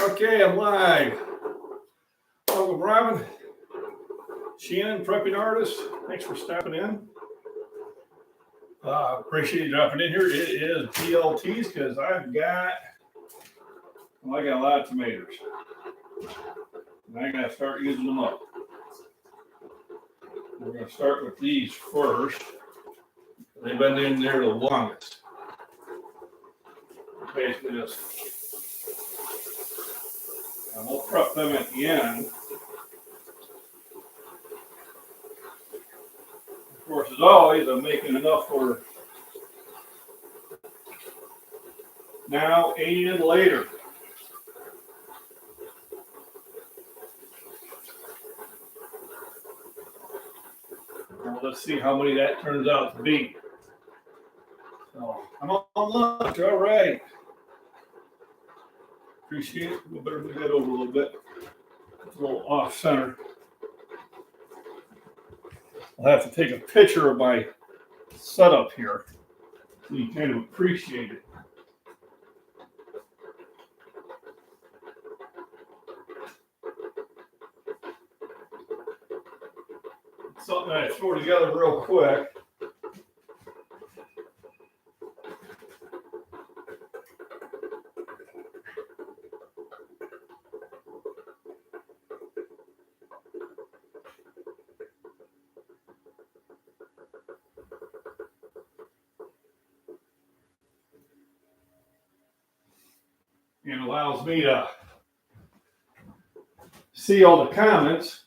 Okay, I'm live. Welcome, Robin. Shannon, prepping artist. Thanks for stopping in. Appreciate you dropping in here. It is BLTs because I got a lot of tomatoes. And I gotta start using them up. We're gonna start with these first. They've been in there the longest. Basically just, and we'll prep them at the end. Of course, as always, I'm making enough for now and later. Now let's see how many that turns out to be. So I'm on lunch, all right. Appreciate it. We better move that over a little bit. It's a little off center. I'll have to take a picture of my setup here so you kind of appreciate it. It's something I throw together real quick. And allows me to see all the comments.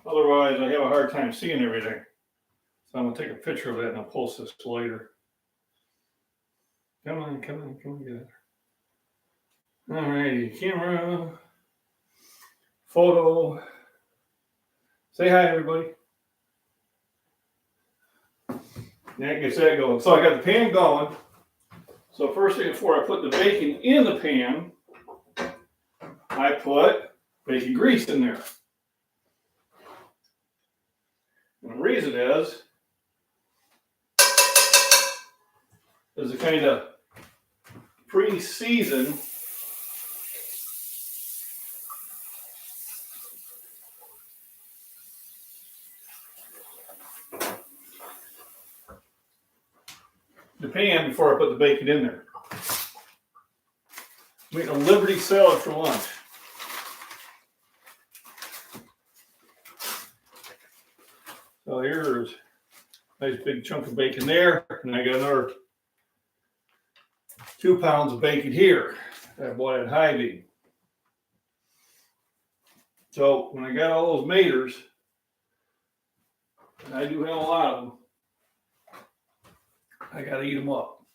Otherwise, I have a hard time seeing everything. So I'm going to take a picture of that and I'll post this later. Come on, get it. All righty, camera, photo. Say hi, everybody. That gets that going. So I got the pan going. So first thing before I put the bacon in the pan, I put bacon grease in there. And the reason is to kind of pre-season the pan before I put the bacon in there. Make a Liberty salad for lunch. So here's a nice big chunk of bacon there, and I got another 2 pounds of bacon here that I bought at Hy-Vee. So when I got all those maters, and I do have a lot of them, I got to eat them up.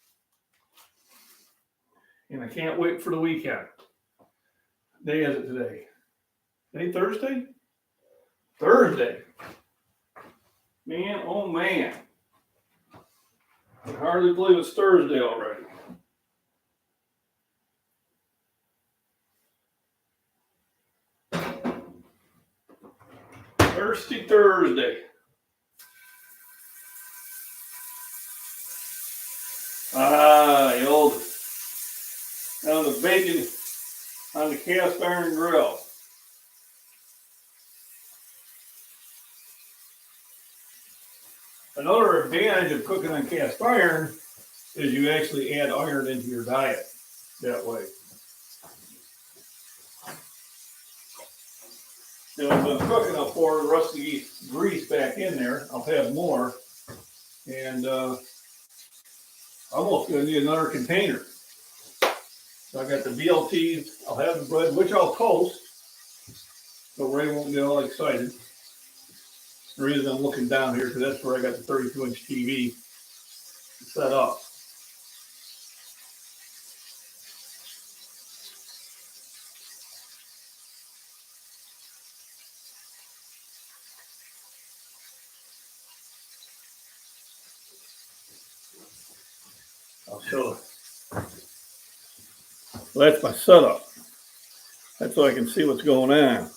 And I can't wait for the weekend. What day is it today? Today Thursday? Thursday. Man, oh man. I can hardly believe it's Thursday already. Thirsty Thursday. The old the bacon on the cast iron grill. Another advantage of cooking on cast iron is you actually add iron into your diet that way. If I'm cooking, I'll pour the rest of the grease back in there. I'll have more. And I'm almost going to need another container. So I got the BLTs. I'll have the bread, which I'll toast. So Ray won't get all excited. The reason I'm looking down here, because that's where I got the 32-inch TV set up. I'll show. Well, that's my setup. That's so I can see what's going on.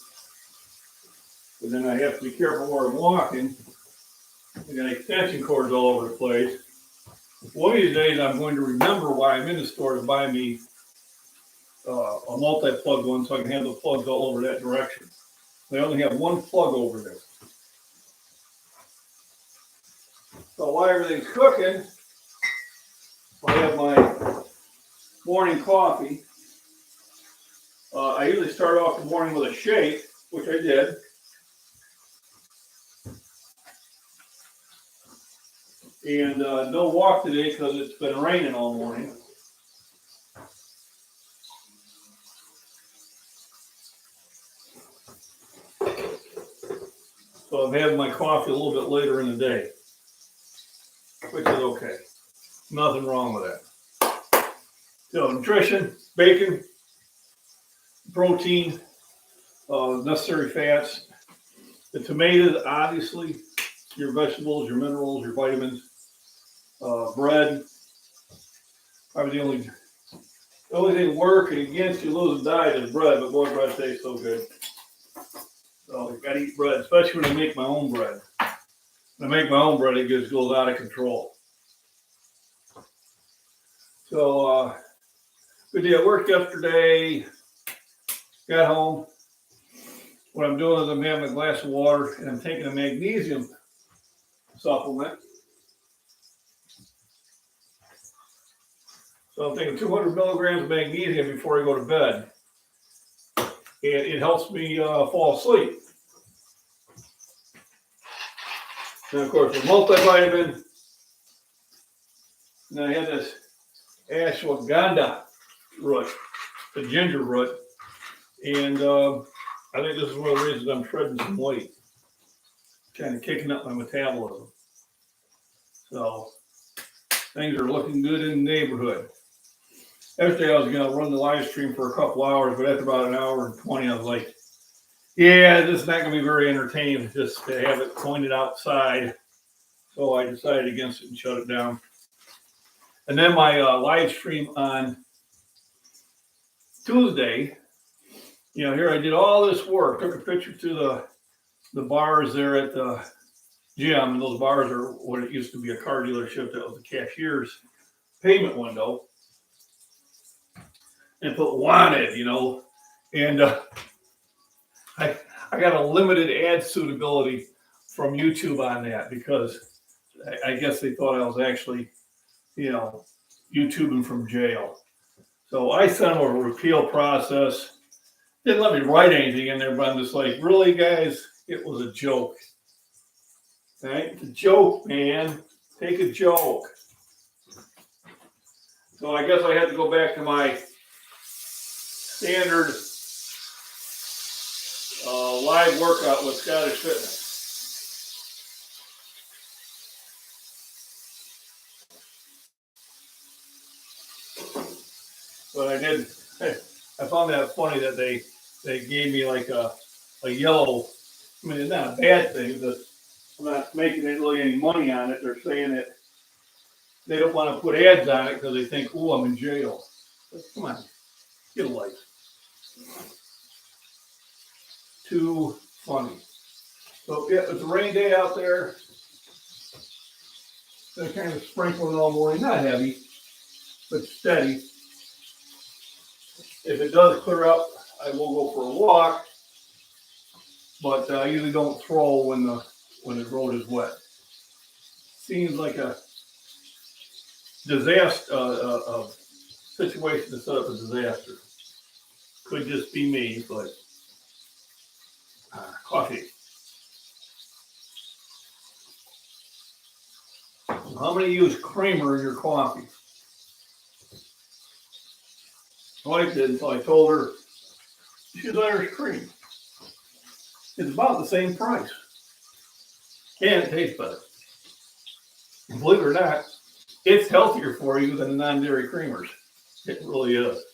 But then I have to be careful where I'm walking. I got extension cords all over the place. One of these days I'm going to remember why I'm in the store to buy me a multi-plug one so I can have the plugs all over that direction. I only have one plug over there. So while everything's cooking, I have my morning coffee. I usually start off the morning with a shake, which I did. And no walk today because it's been raining all morning. So I'm having my coffee a little bit later in the day, which is okay. Nothing wrong with that. So nutrition, bacon, protein, necessary fats, the tomatoes, obviously, your vegetables, your minerals, your vitamins, bread. Probably the only thing working against you losing diet is bread, but boy, bread tastes so good. So you gotta eat bread, especially when I make my own bread. When I make my own bread, it just goes out of control. So we did work yesterday, got home. What I'm doing is I'm having a glass of water and I'm taking a magnesium supplement. So I'm taking 200 milligrams of magnesium before I go to bed. And it helps me fall asleep. And of course, the multivitamin. And I had this ashwagandha root, the ginger root. And I think this is one of the reasons I'm shredding some weight. Kind of kicking up my metabolism. So things are looking good in the neighborhood. Yesterday I was going to run the live stream for a couple hours, but after about an hour and 20, I was like, yeah, this is not going to be very entertaining just to have it pointed outside. So I decided against it and shut it down. And then my live stream on Tuesday, here I did all this work, took a picture to the bars there at the gym, and those bars are what it used to be a car dealership that was the cashier's payment window, and put wanted, and I got a limited ad suitability from YouTube on that because I guess they thought I was actually, YouTubing from jail. So I sent them a repeal process. Didn't let me write anything in there, but I'm just like, really, guys? It was a joke. Right? It's a joke, man. Take a joke. So I guess I had to go back to my standard live workout with Scottish Fitness. But I did. I found that funny that they gave me like a yellow. I mean, it's not a bad thing. But I'm not making really any money on it. They're saying that they don't want to put ads on it because they think, oh, I'm in jail. But come on, get a life. Too funny. So yeah, it's a rainy day out there. They're kind of sprinkling all morning, not heavy, but steady. If it does clear up, I will go for a walk, but I usually don't throw when the road is wet. Seems like a disaster, situation to set up a disaster. Could just be me, but coffee. How many use creamer in your coffee? I did until I told her she's Irish cream. It's about the same price. And it tastes better. Believe it or not, it's healthier for you than the non-dairy creamers. It really is.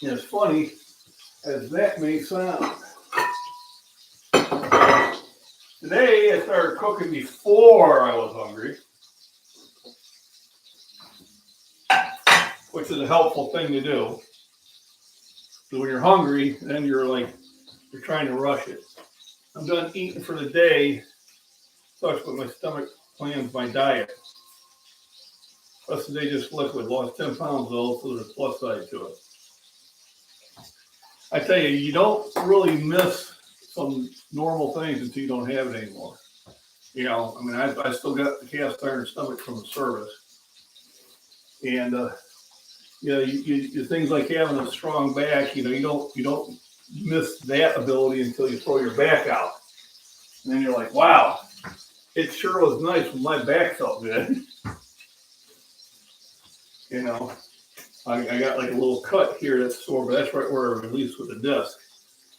And as funny as that may sound. Today I started cooking before I was hungry, which is a helpful thing to do. So when you're hungry, then you're trying to rush it. I'm done eating for the day, such that my stomach plans my diet. Rest of the day just liquid. Lost 10 pounds though, so there's a plus side to it. I tell you, you don't really miss some normal things until you don't have it anymore. You know, I mean, I still got the cast iron stomach from the service. And, you know, you things like having a strong back, you know, you don't miss that ability until you throw your back out. And then you're like, wow, it sure was nice when my back felt good. You know, I got like a little cut here that's sore, but that's right where I released with the disc.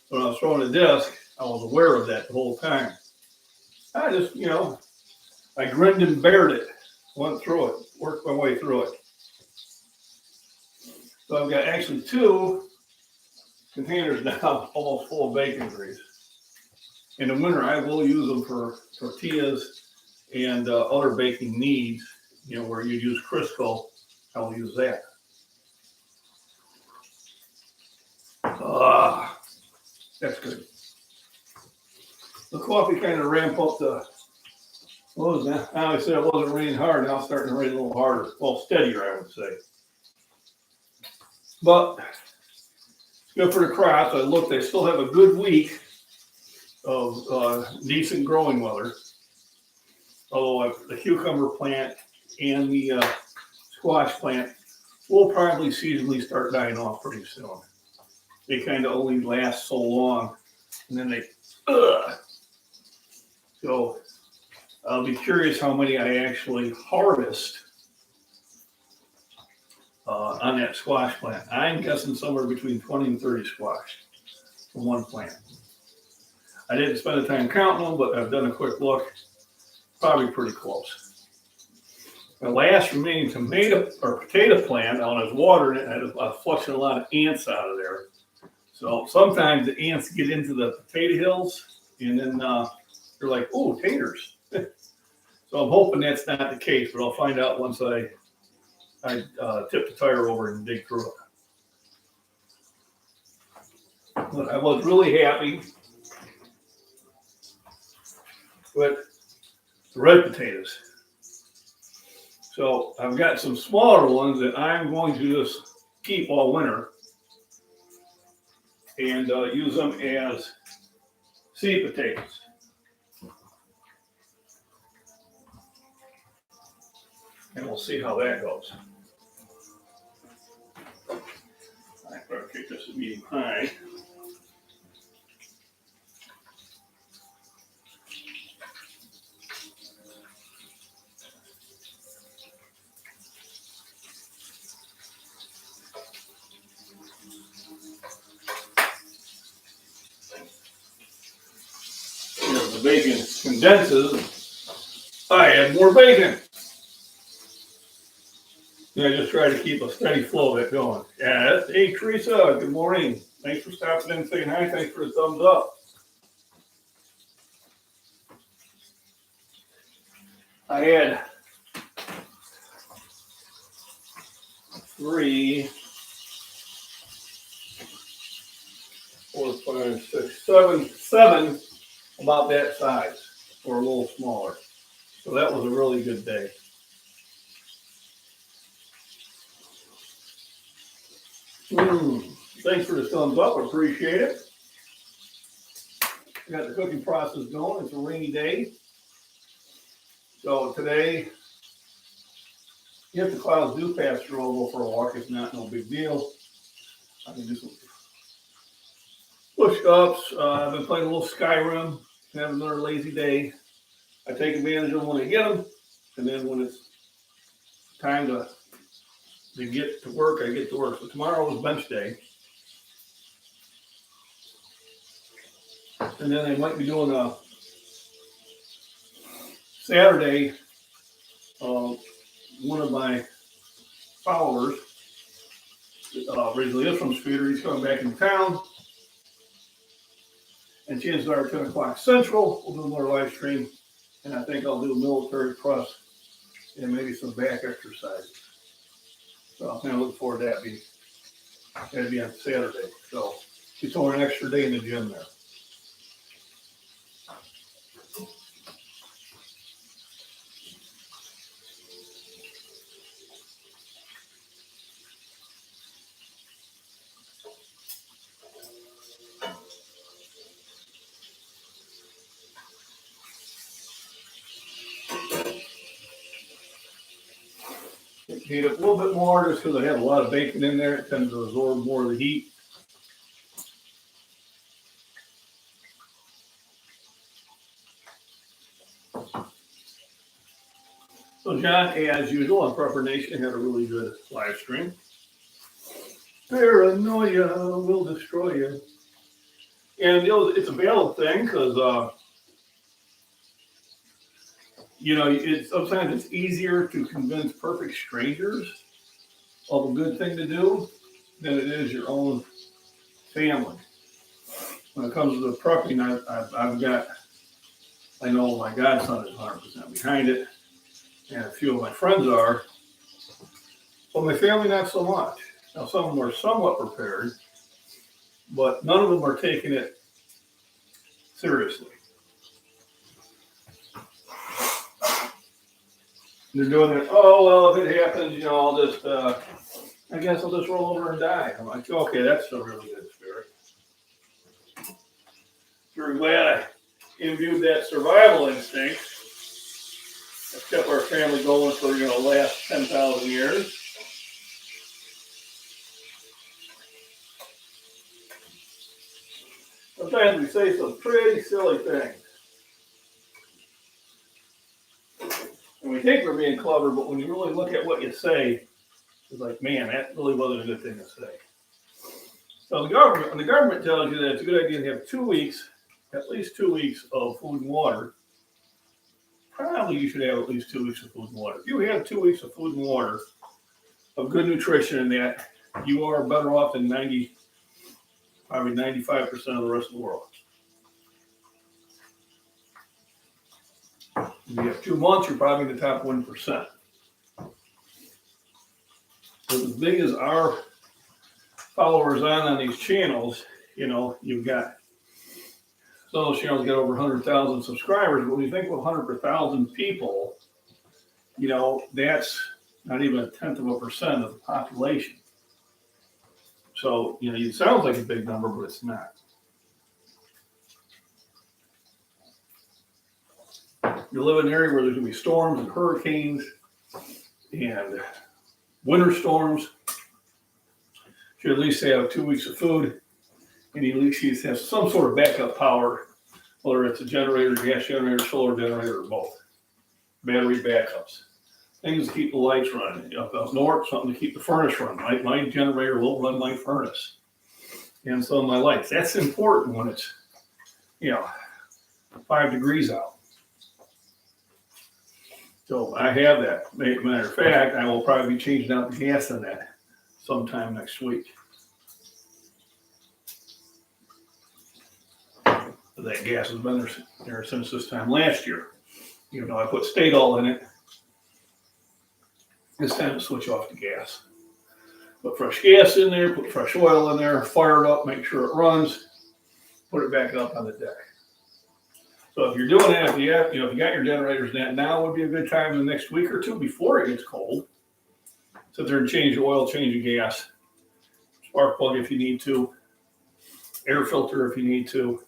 When I was throwing the disc, I was aware of that the whole time. I just, you know, I grinned and bared it, went through it, worked my way through it. So I've got actually 2 containers now, almost full of bacon grease. In the winter, I will use them for tortillas and other baking needs. You know, where you use Crisco, I will use that. That's good. The coffee kind of ramp up the. What was that? I always said it wasn't raining hard. Now it's starting to rain a little harder. Well, steadier, I would say. But it's good for the crops. I looked. They still have a good week of decent growing weather. Although the cucumber plant and the squash plant will probably seasonally start dying off pretty soon. They kind of only last so long, and then they. So I'll be curious how many I actually harvest on that squash plant. I'm guessing somewhere between 20 and 30 squash from one plant. I didn't spend the time counting them, but I've done a quick look. Probably pretty close. The last remaining tomato or potato plant, when I was watering it, I was flushing a lot of ants out of there. So sometimes the ants get into the potato hills, and then they're like, "Oh, taters." So I'm hoping that's not the case, but I'll find out once I tip the tire over and dig through it. But I was really happy with the red potatoes. So I've got some smaller ones that I'm going to just keep all winter and use them as seed potatoes. And we'll see how that goes. I better keep this medium high. As the bacon condenses, I add more bacon. I just try to keep a steady flow of it going. Yeah, hey Teresa, good morning. Thanks for stopping in and saying hi. Thanks for the thumbs up. I had 3, 4, 5, 6, 7 about that size or a little smaller. So that was a really good day. Thanks for the thumbs up. I appreciate it. I got the cooking process going. It's a rainy day. So today, if the clouds do pass through, I'll go for a walk. If not, no big deal. I can do some push-ups. I've been playing a little Skyrim. Have another lazy day. I take advantage of them when I get them. And then when it's time to get to work, I get to work. So tomorrow is bench day. And then I might be doing a Saturday. One of my followers, originally is from Streeter, he's coming back in town. And chances are 10 o'clock Central, we'll do another live stream. And I think I'll do a military press and maybe some back exercises. So I'm kind of looking forward to that. That'd be on Saturday. So he's throwing an extra day in the gym there. Heat it a little bit more just because I have a lot of bacon in there. It tends to absorb more of the heat. So John, as usual, on Prepper Nation had a really good live stream. Paranoia will destroy you. And you know, it's a valid thing because you know, sometimes it's easier to convince perfect strangers of a good thing to do than it is your own family. When it comes to the prepping, I know my godson is 100% behind it, and a few of my friends are, but my family not so much. Now, some of them are somewhat prepared, but none of them are taking it seriously. They're doing it, oh, well, if it happens, you know, I guess I'll just roll over and die. I'm like, okay, that's a really good spirit. Very glad I imbued that survival instinct. It's kept our family going for, you know, the last 10,000 years. Sometimes we say some pretty silly things. And we think we're being clever, but when you really look at what you say, it's like, man, that really wasn't a good thing to say. So when the government tells you that it's a good idea to have 2 weeks, at least 2 weeks of food and water, probably you should have at least 2 weeks of food and water. If you have 2 weeks of food and water, of good nutrition in that, you are better off than probably 95% of the rest of the world. If you have 2 months, you're probably in the top 1%. As big as our followers on these channels, you know, you've got some of those channels get over 100,000 subscribers, but when you think of 100,000 people, you know, that's not even 0.1% of the population. So, you know, it sounds like a big number, but it's not. You live in an area where there's going to be storms and hurricanes and winter storms. You should at least have 2 weeks of food, and you at least have some sort of backup power, whether it's a generator, gas generator, solar generator, or both. Battery backups. Things to keep the lights running. Up north, something to keep the furnace running. My generator will run my furnace and some of my lights. That's important when it's, you know, 5 degrees out. So I have that. Matter of fact, I will probably be changing out the gas on that sometime next week. That gas has been there since this time last year. Even though I put Stadol in it, it's time to switch off the gas. Put fresh gas in there, put fresh oil in there, fire it up, make sure it runs, put it back up on the deck. So if you're doing that, if you got your generators in, now would be a good time in the next week or two before it gets cold. Sit there and change the oil, change the gas, spark plug if you need to, air filter if you need to,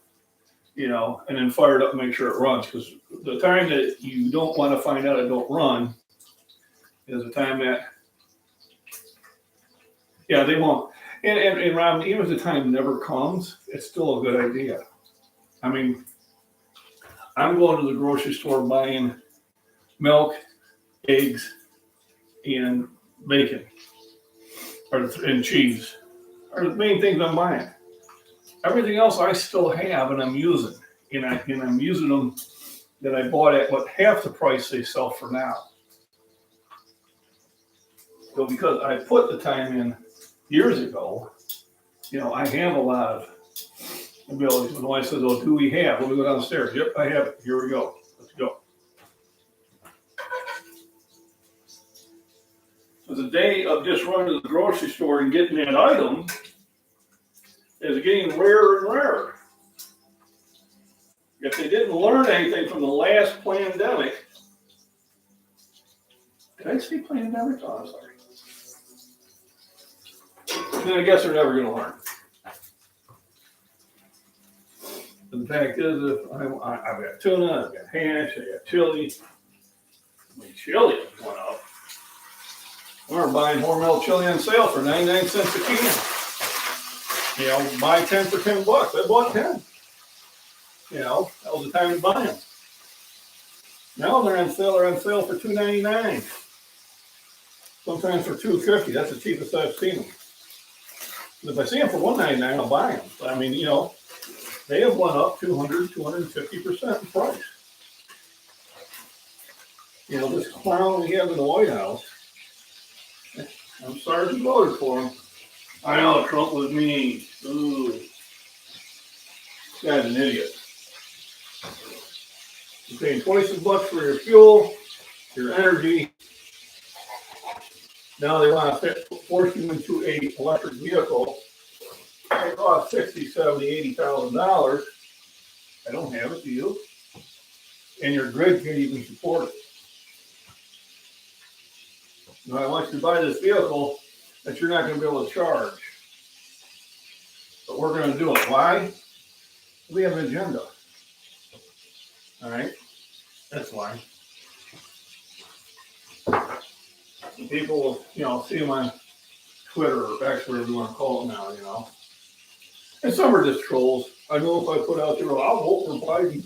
you know, and then fire it up and make sure it runs. Because the time that you don't want to find out it don't run is the time that, yeah, they won't. And Rob, even if the time never comes, it's still a good idea. I mean, I'm going to the grocery store buying milk, eggs, and bacon, and cheese are the main things I'm buying. Everything else I still have and I'm using, and I'm using them that I bought at what half the price they sell for now. So because I put the time in years ago, you know, I have a lot of abilities. When the wife says, "Oh, do we have?" Let me go downstairs. Yep, I have it. Here we go. Let's go. So the day of just running to the grocery store and getting that item is getting rarer and rarer. If they didn't learn anything from the last pandemic, did I say pandemic? Oh, I'm sorry. Then I guess they're never going to learn. But the fact is, if I've got tuna, I've got hash, I got chili. I mean, chili went up. We're buying Hormel chili on sale for 99 cents a can. You know, buy 10 for $10. I bought 10. You know, that was the time to buy them. Now they're on sale for $2.99. Sometimes for $2.50. That's the cheapest I've seen them. If I see them for $1.99, I'll buy them. But I mean, you know, they have went up 250% in price. You know, this clown we have in the White House, I'm sorry he voted for him. I know Trump was mean. Ooh. This guy's an idiot. You're paying twice as much for your fuel, your energy. Now they want to force you into an electric vehicle. It costs $60,000, $70,000, $80,000. I don't have it, do you? And your grid can't even support it. Now, I want you to buy this vehicle that you're not going to be able to charge. But we're going to do it. Why? We have an agenda. All right? That's why. And people will, you know, see them on Twitter or X, whatever you want to call it now, you know. And some are just trolls. I know if I put out there, I'll vote for Biden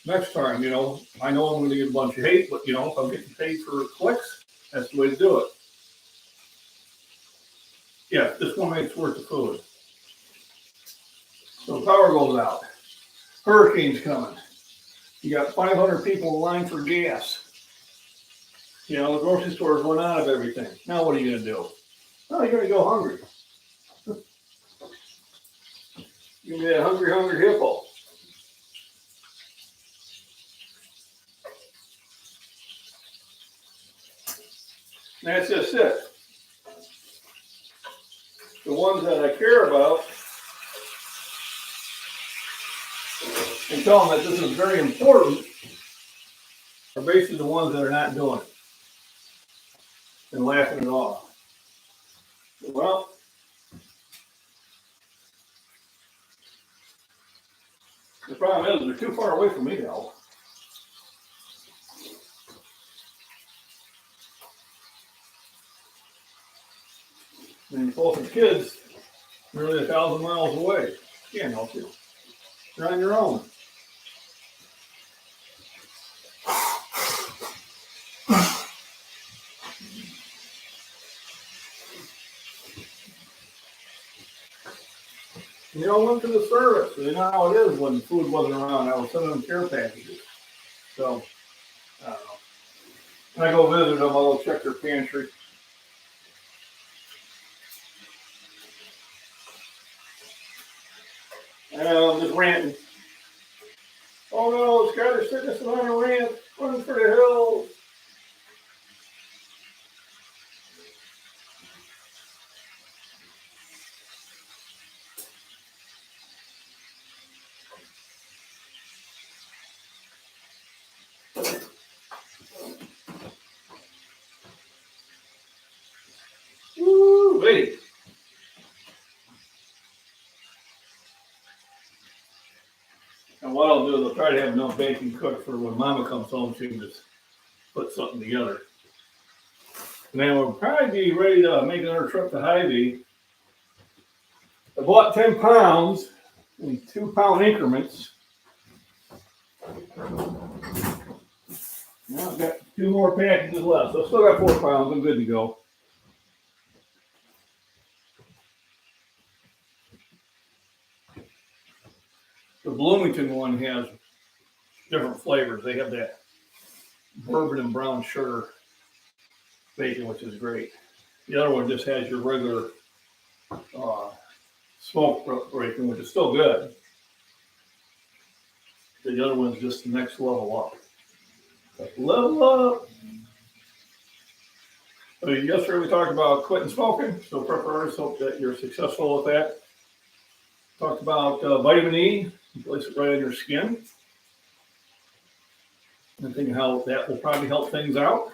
next time, you know. I know I'm going to get a bunch of hate, but, you know, if I'm getting paid for clicks, that's the way to do it. Yeah, this one makes worth the food. So power goes out. Hurricane's coming. You got 500 people in line for gas. You know, the grocery stores run out of everything. Now what are you going to do? Well, you're going to go hungry. You're going to be a hungry hippo. That's just it. The ones that I care about, and tell them that this is very important, are basically the ones that are not doing it and laughing it off. Well, the problem is they're too far away from me now. And both the kids, nearly 1,000 miles away. Can't help you. You're on your own. You know, I went to the service. You know how it is when food wasn't around. I was sending them care packages. So, I don't know. When I go visit them, I'll go check their pantry. And I'm just ranting. Oh no, this guys are sitting us on a ramp, running for the hills. Woo, wait. And what I'll do is I'll try to have enough bacon cooked for when Mama comes home, she can just put something together. And then we'll probably be ready to make another trip to Hy-Vee. I bought 10 pounds in 2-pound increments. Now I've got 2 more packages left. So I still got 4 pounds. I'm good to go. The Bloomington one has different flavors. They have that bourbon and brown sugar bacon, which is great. The other one just has your regular smoked bacon, which is still good. The other one's just the next level up. Level up. So yesterday we talked about quitting smoking. So preppers, hope that you're successful with that. Talked about vitamin E. You place it right on your skin. And think how that will probably help things out.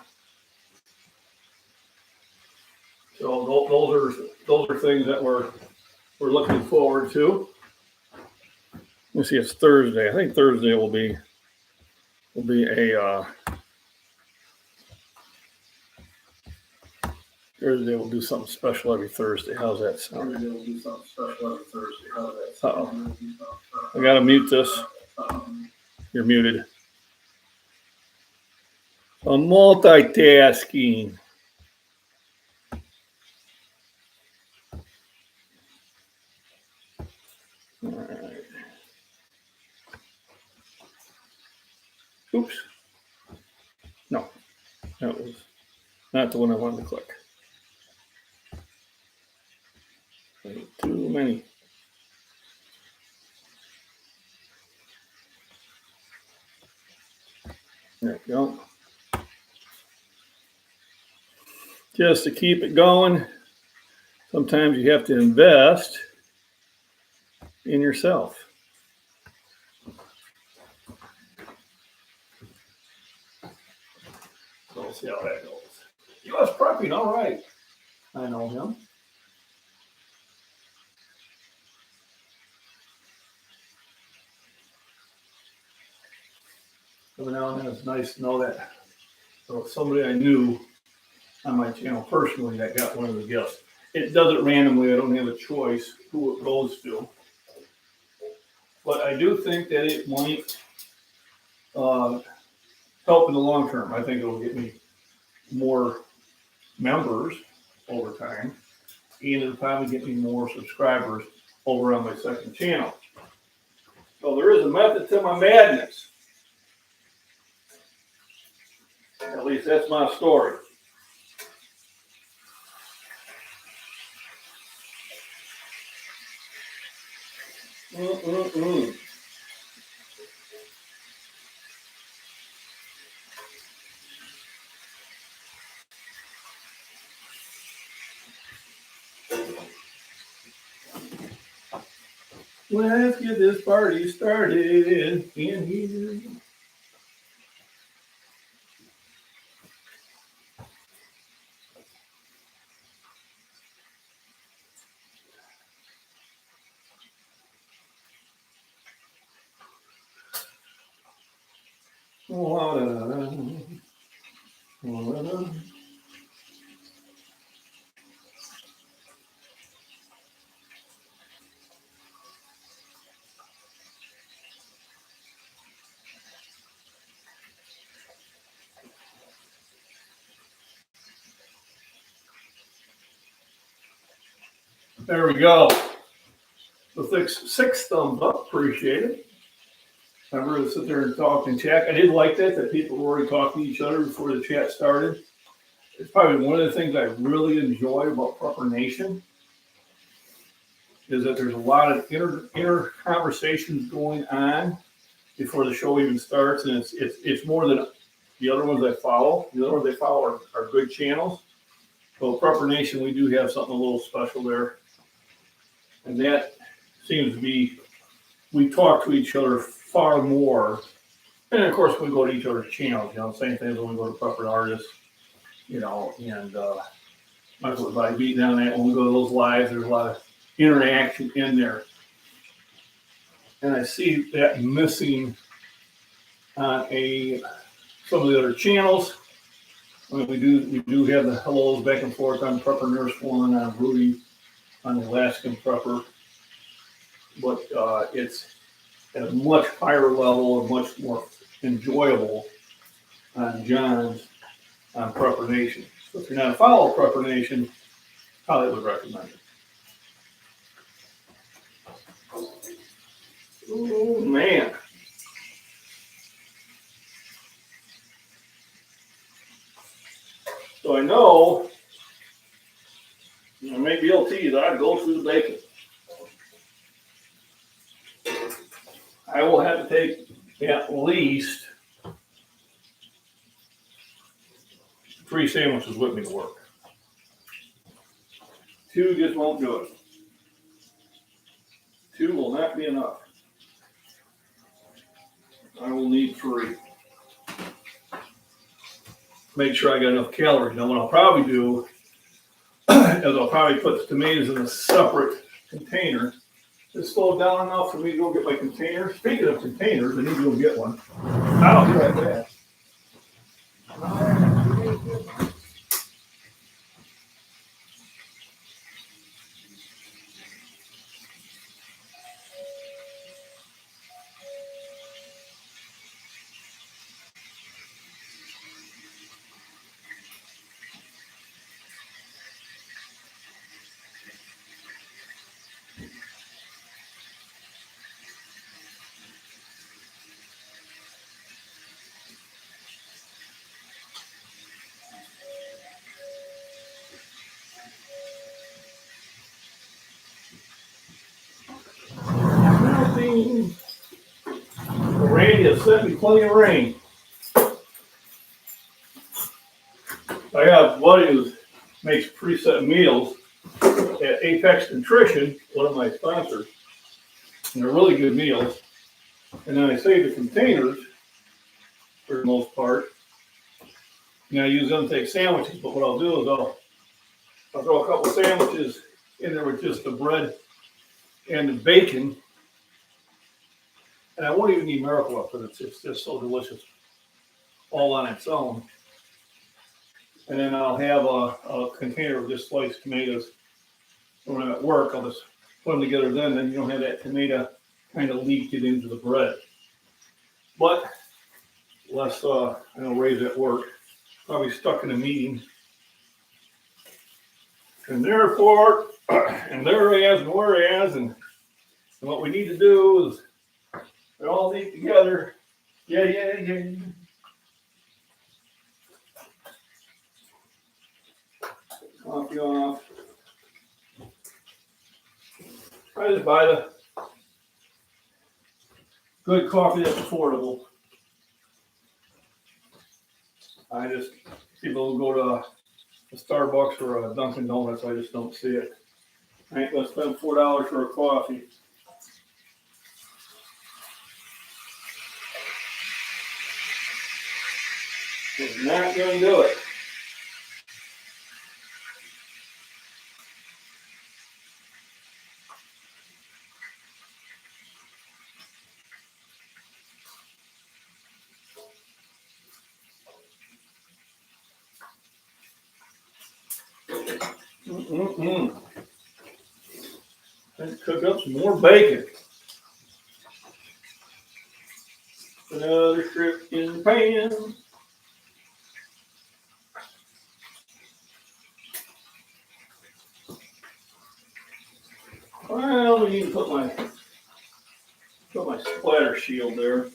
So those are things that we're looking forward to. Let me see, it's Thursday. I think Thursday will be a Thursday we'll do something special every Thursday. How's that sound? Uh-oh. I gotta mute this. You're muted. I'm multitasking. All right. Oops. No, that was not the one I wanted to click. Too many. There we go. Just to keep it going, sometimes you have to invest in yourself. So we'll see how that goes. U.S. prepping, all right. I know him. Every now and then it's nice to know that somebody I knew on my channel personally that got one of the gifts. It does it randomly. I don't have a choice who it goes to. But I do think that it might help in the long term. I think it'll get me more members over time, and it'll probably get me more subscribers over on my second channel. So there is a method to my madness. At least that's my story. Let's get this party started in here. There we go. The six thumbs up, appreciate it. Remember to sit there and talk and chat. I did like that people were already talking to each other before the chat started. It's probably one of the things I really enjoy about Prepper Nation is that there's a lot of inner conversations going on before the show even starts, and it's more than the other ones I follow. The other ones I follow are good channels. So Prepper Nation, we do have something a little special there, and that seems to be we talk to each other far more, and of course we go to each other's channels. Same thing as when we go to Prepper Artists, and might as well by beat down that when we go to those lives. There's a lot of interaction in there, and I see that missing on some of the other channels. I mean, we do have the hellos back and forth on Prepper Nurse One, on Rudy, on the Alaskan Prepper, but it's at a much higher level and much more enjoyable on John's on Prepper Nation. So if you're not a follower of Prepper Nation, I would recommend it. Oh man. So I know I make BLTs, I go through the bacon. I will have to take at least 3 sandwiches with me to work. 2 just won't do it. 2 will not be enough. I will need 3. Make sure I got enough calories. Now what I'll probably do is I'll probably put the tomatoes in a separate container. Just slow down enough for me to go get my container. Speaking of containers, I need to go get one. I'll be right back. He has sent me plenty of rain. I have a buddy who makes preset meals at Apex Nutrition, one of my sponsors. And they're really good meals. And then I save the containers for the most part. And I use them to take sandwiches, but what I'll do is I'll throw a couple of sandwiches in there with just the bread and the bacon. And I won't even need Miracle Whip because it's just so delicious all on its own. And then I'll have a container of just sliced tomatoes. When I'm at work, I'll just put them together then you don't have that tomato kind of leak it into the bread. But less, I know Ray's at work, probably stuck in a meeting. And therefore, and thereas, and whereas, and what we need to do is we all eat together. Yeah. Coffee off. I just buy the good coffee that's affordable. I just, people go to a Starbucks or a Dunkin' Donuts, I just don't see it. I ain't gonna spend $4 for a coffee. I'm not gonna do it. Let's cook up some more bacon. Another strip in the pan. Well, we need to put my splatter shield there.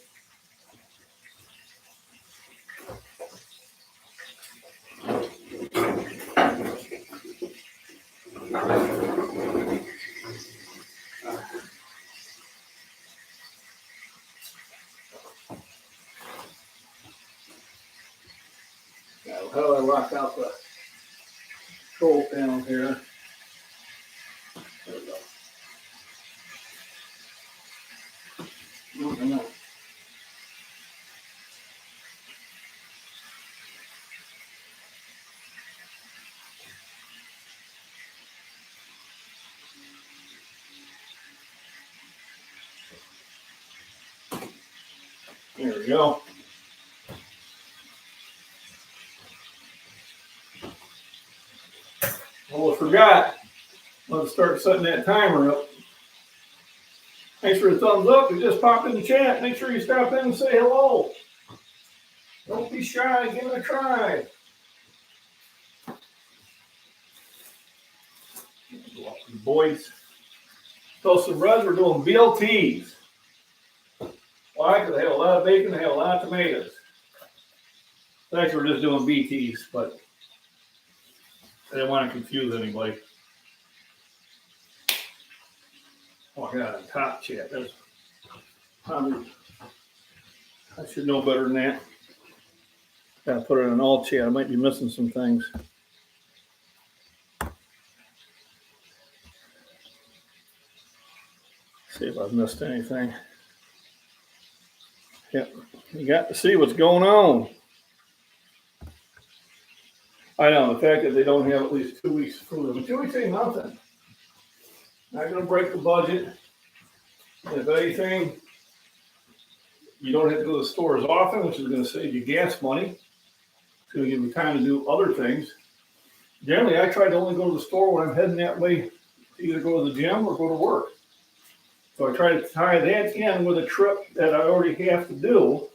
Now, how do I lock out the control panel here? There we go. No. There we go. Almost forgot. Let's start setting that timer up. Thanks for the thumbs up. You just popped in the chat. Make sure you stop in and say hello. Don't be shy. Give it a try. Boys. Toasted breads, we're doing BLTs. Why? Because they have a lot of bacon, they have a lot of tomatoes. Actually, we're just doing BTs, but I didn't want to confuse anybody. Oh, I got a top chat. That's probably, I should know better than that. Gotta put it in all chat. I might be missing some things. See if I've missed anything. Yep, you got to see what's going on. I know, the fact that they don't have at least 2 weeks food. But 2 weeks ain't nothing. Not gonna break the budget. And if anything, you don't have to go to the store as often, which is gonna save you gas money. It's gonna give you time to do other things. Generally, I try to only go to the store when I'm heading that way to either go to the gym or go to work. So I try to tie that in with a trip that I already have to do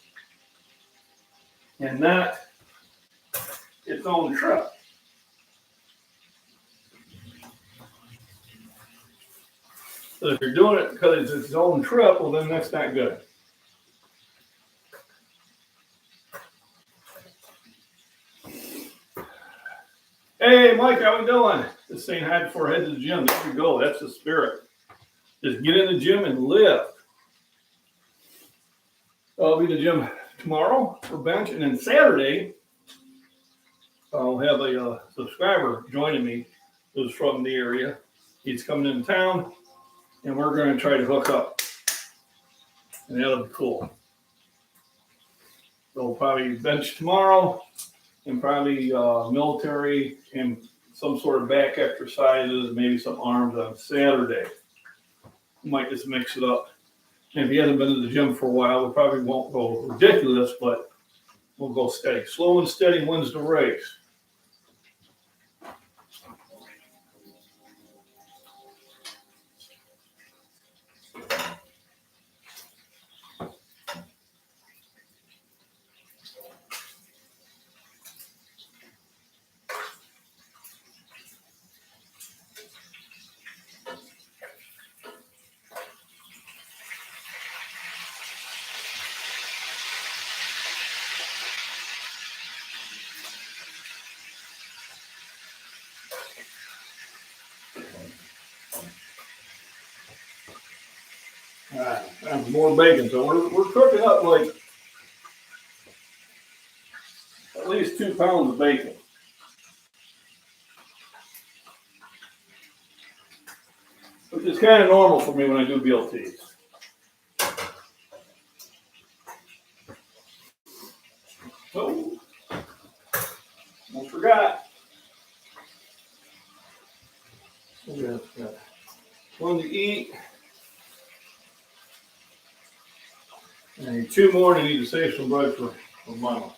and not its own trip. So if you're doing it because it's its own trip, well, then that's not good. Hey, Mike, how we doing? Just saying hi before I head to the gym. There we go. That's the spirit. Just get in the gym and lift. I'll be in the gym tomorrow for bench, and then Saturday I'll have a subscriber joining me who's from the area. He's coming into town, and we're going to try to hook up, and that'll be cool. So we'll probably bench tomorrow, and probably military and some sort of back exercises, maybe some arms on Saturday. We might just mix it up. And if he hasn't been to the gym for a while, we probably won't go ridiculous, but we'll go steady. Slow and steady wins the race. And more bacon. So we're cooking up like at least 2 pounds of bacon. Which is kind of normal for me when I do BLTs. Oh, almost forgot. Yeah, one to eat. I need 2 more, and I need to save some bread for Mama.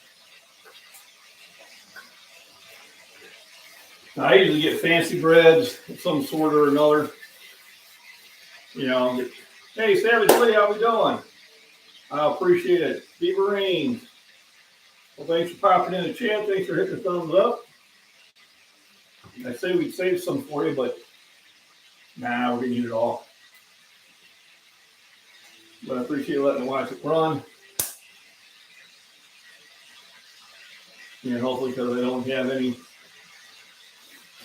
Now, I usually get fancy breads of some sort or another. You know, hey, Savage Lee, how we doing? I appreciate it. Beaverine. Well, thanks for popping in the chat. Thanks for hitting the thumbs up. I say we'd save some for you, but nah, we're going to eat it all. But I appreciate letting me watch it run. And hopefully, because I don't have any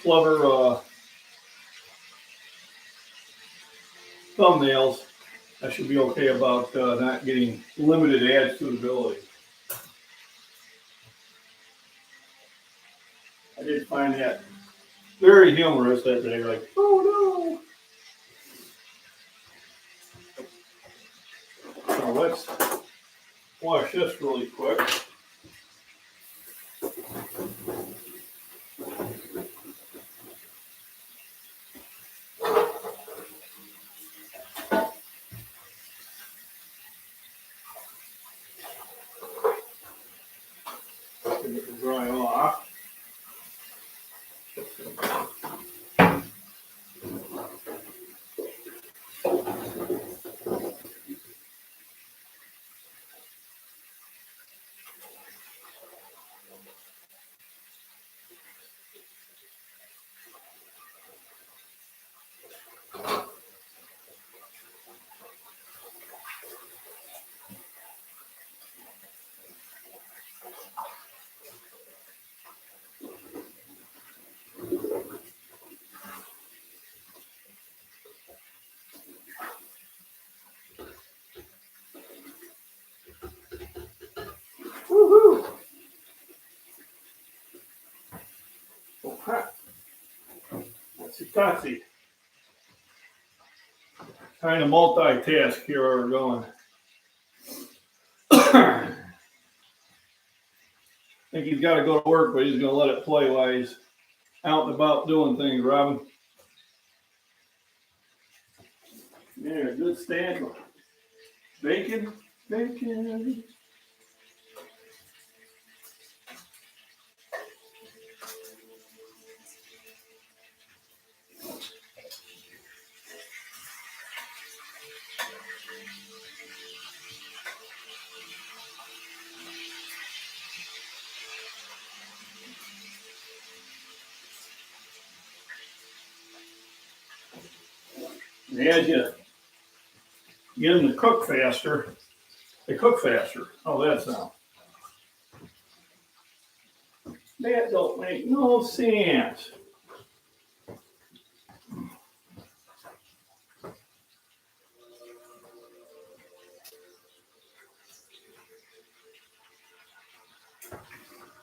clever thumbnails, I should be okay about not getting limited ad suitability. I did find that very humorous that day, like, oh no. So let's wash this really quick. Get it to dry off. Woohoo! Oh, hot. Totsy. Trying to multitask here where we're going. I think he's got to go to work, but he's going to let it play while he's out and about doing things, Robin. Yeah, good stand. Bacon. And as you get them to cook faster, they cook faster. Oh, that sound. That don't make no sense.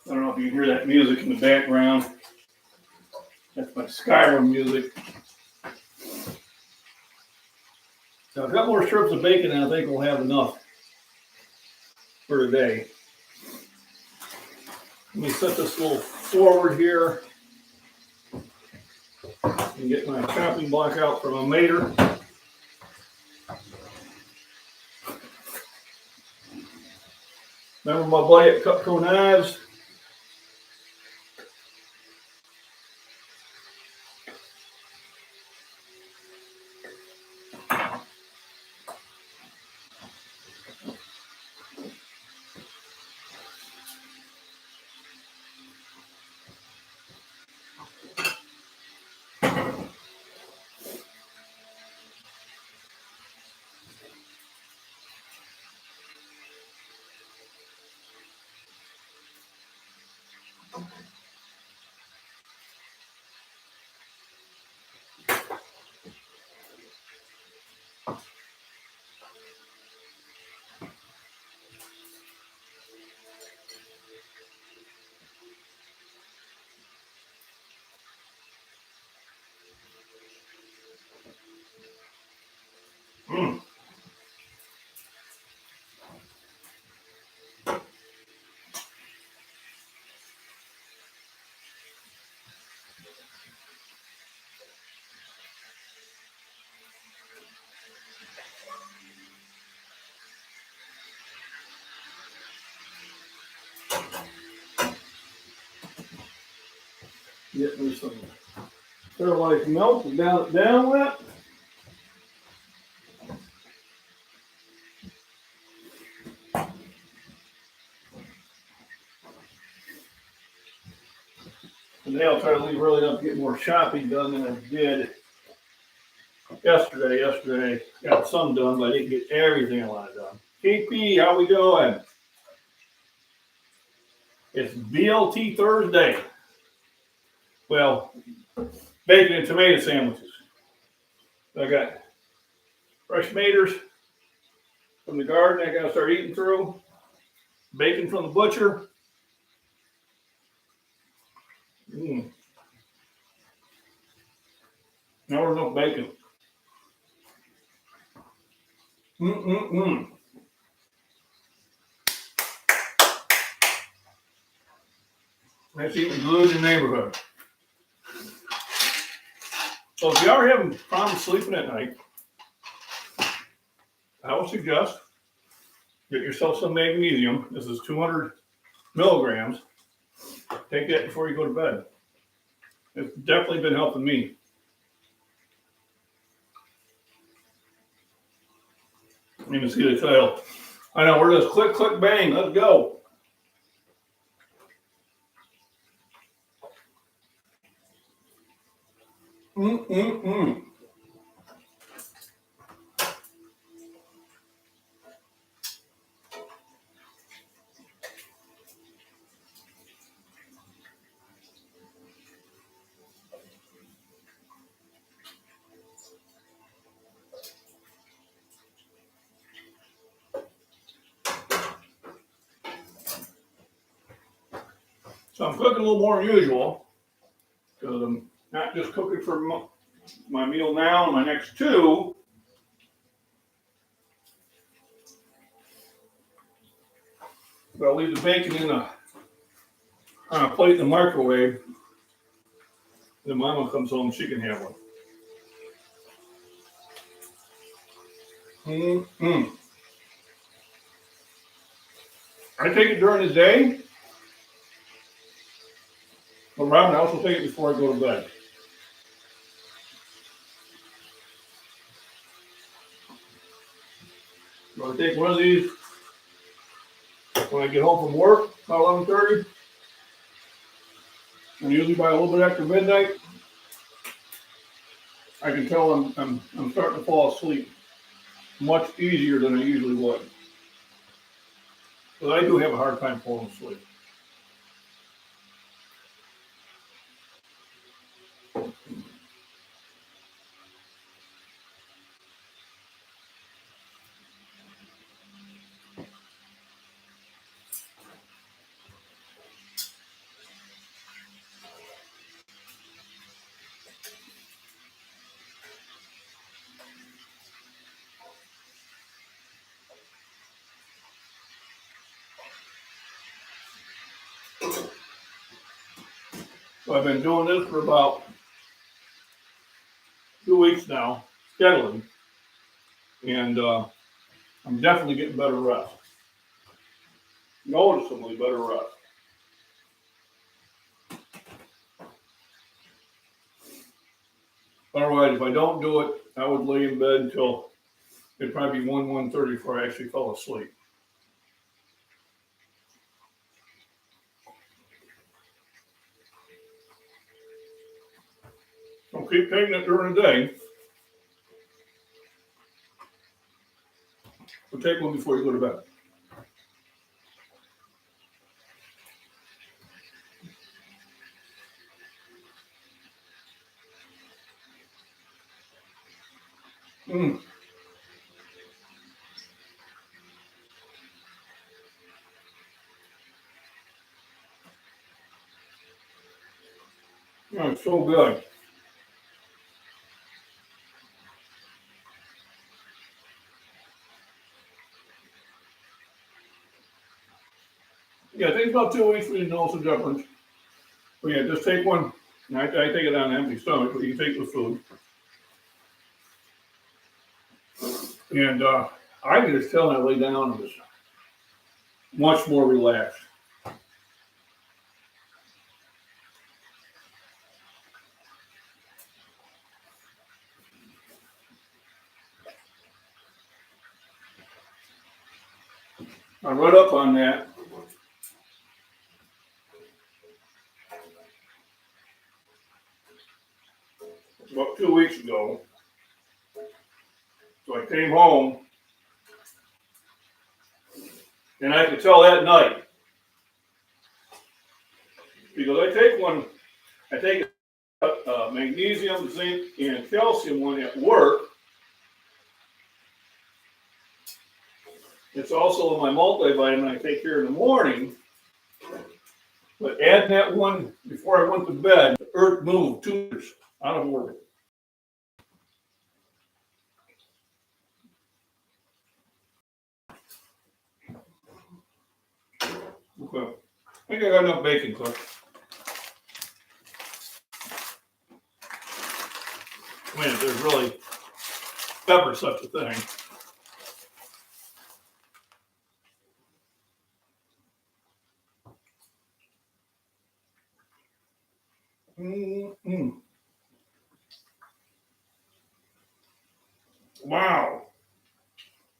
I don't know if you can hear that music in the background. That's my Skyrim music. Now, a couple more strips of bacon and I think we'll have enough for today. Let me set this a little forward here and get my chopping block out for my mater. Remember my buddy at Cutco Knives? Get me some Fairlife milk and down it down with. Today I'll try to leave early enough to get more shopping done than I did yesterday. Yesterday got some done, but I didn't get everything I wanted done. KP, how we doing? It's BLT Thursday. Well, bacon and tomato sandwiches. I got fresh tomatoes from the garden I gotta start eating through. Bacon from the butcher. Now there's no bacon. That's eating good in the neighborhood. So if you are having problems sleeping at night, I would suggest get yourself some magnesium. This is 200 milligrams. Take that before you go to bed. It's definitely been helping me. You can see the title. I know, we're just click, click, bang. Let's go. So I'm cooking a little more than usual because I'm not just cooking for my meal now and my next two. But I'll leave the bacon on a plate in the microwave. Then Mama comes home, she can have one. I take it during the day. But Robin, I also take it before I go to bed. So I take one of these when I get home from work, about 11:30. And usually by a little bit after midnight, I can tell I'm starting to fall asleep much easier than I usually would. But I do have a hard time falling asleep. So I've been doing this for about 2 weeks now, steadily, and I'm definitely getting better rest. Noticeably better rest. Otherwise, if I don't do it, I would lay in bed until it'd probably be 1:30 before I actually fell asleep. So keep taking it during the day. But take one before you go to bed. Mm. Oh, it's so good. Yeah, it takes about 2 weeks for you to notice the difference. But yeah, just take one. I take it on an empty stomach, but you can take it with food. And I can just tell when I lay down, I'm just much more relaxed. I read up on that. About 2 weeks ago. So I came home, and I could tell that night because I take magnesium, zinc, and calcium one at work. It's also in my multivitamin I take here in the morning. But add that one before I went to bed, the earth moved 2 meters out of orbit. Okay. I think I got enough bacon cooked. I mean, if there's really ever such a thing. Mm-hmm. Wow.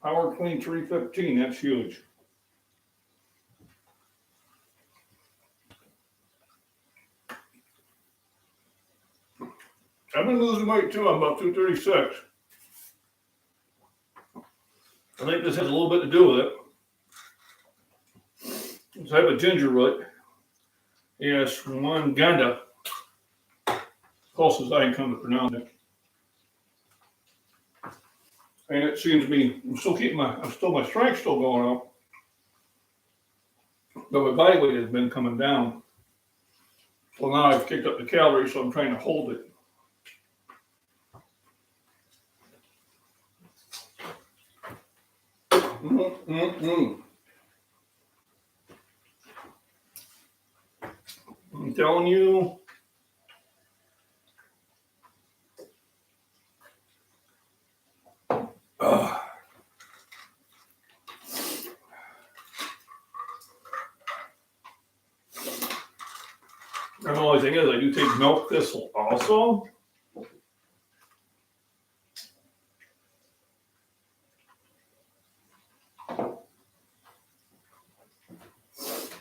Power Clean 315, that's huge. I've been losing weight too. I'm about 236. I think this has a little bit to do with it. So I have a ginger root. Yes, Mwanganda. Closest I can come to pronounce it. And it seems to be, my strength's still going up. But my body weight has been coming down. Well, now I've kicked up the calories, so I'm trying to hold it. I'm telling you. And the only thing is, I do take milk thistle also.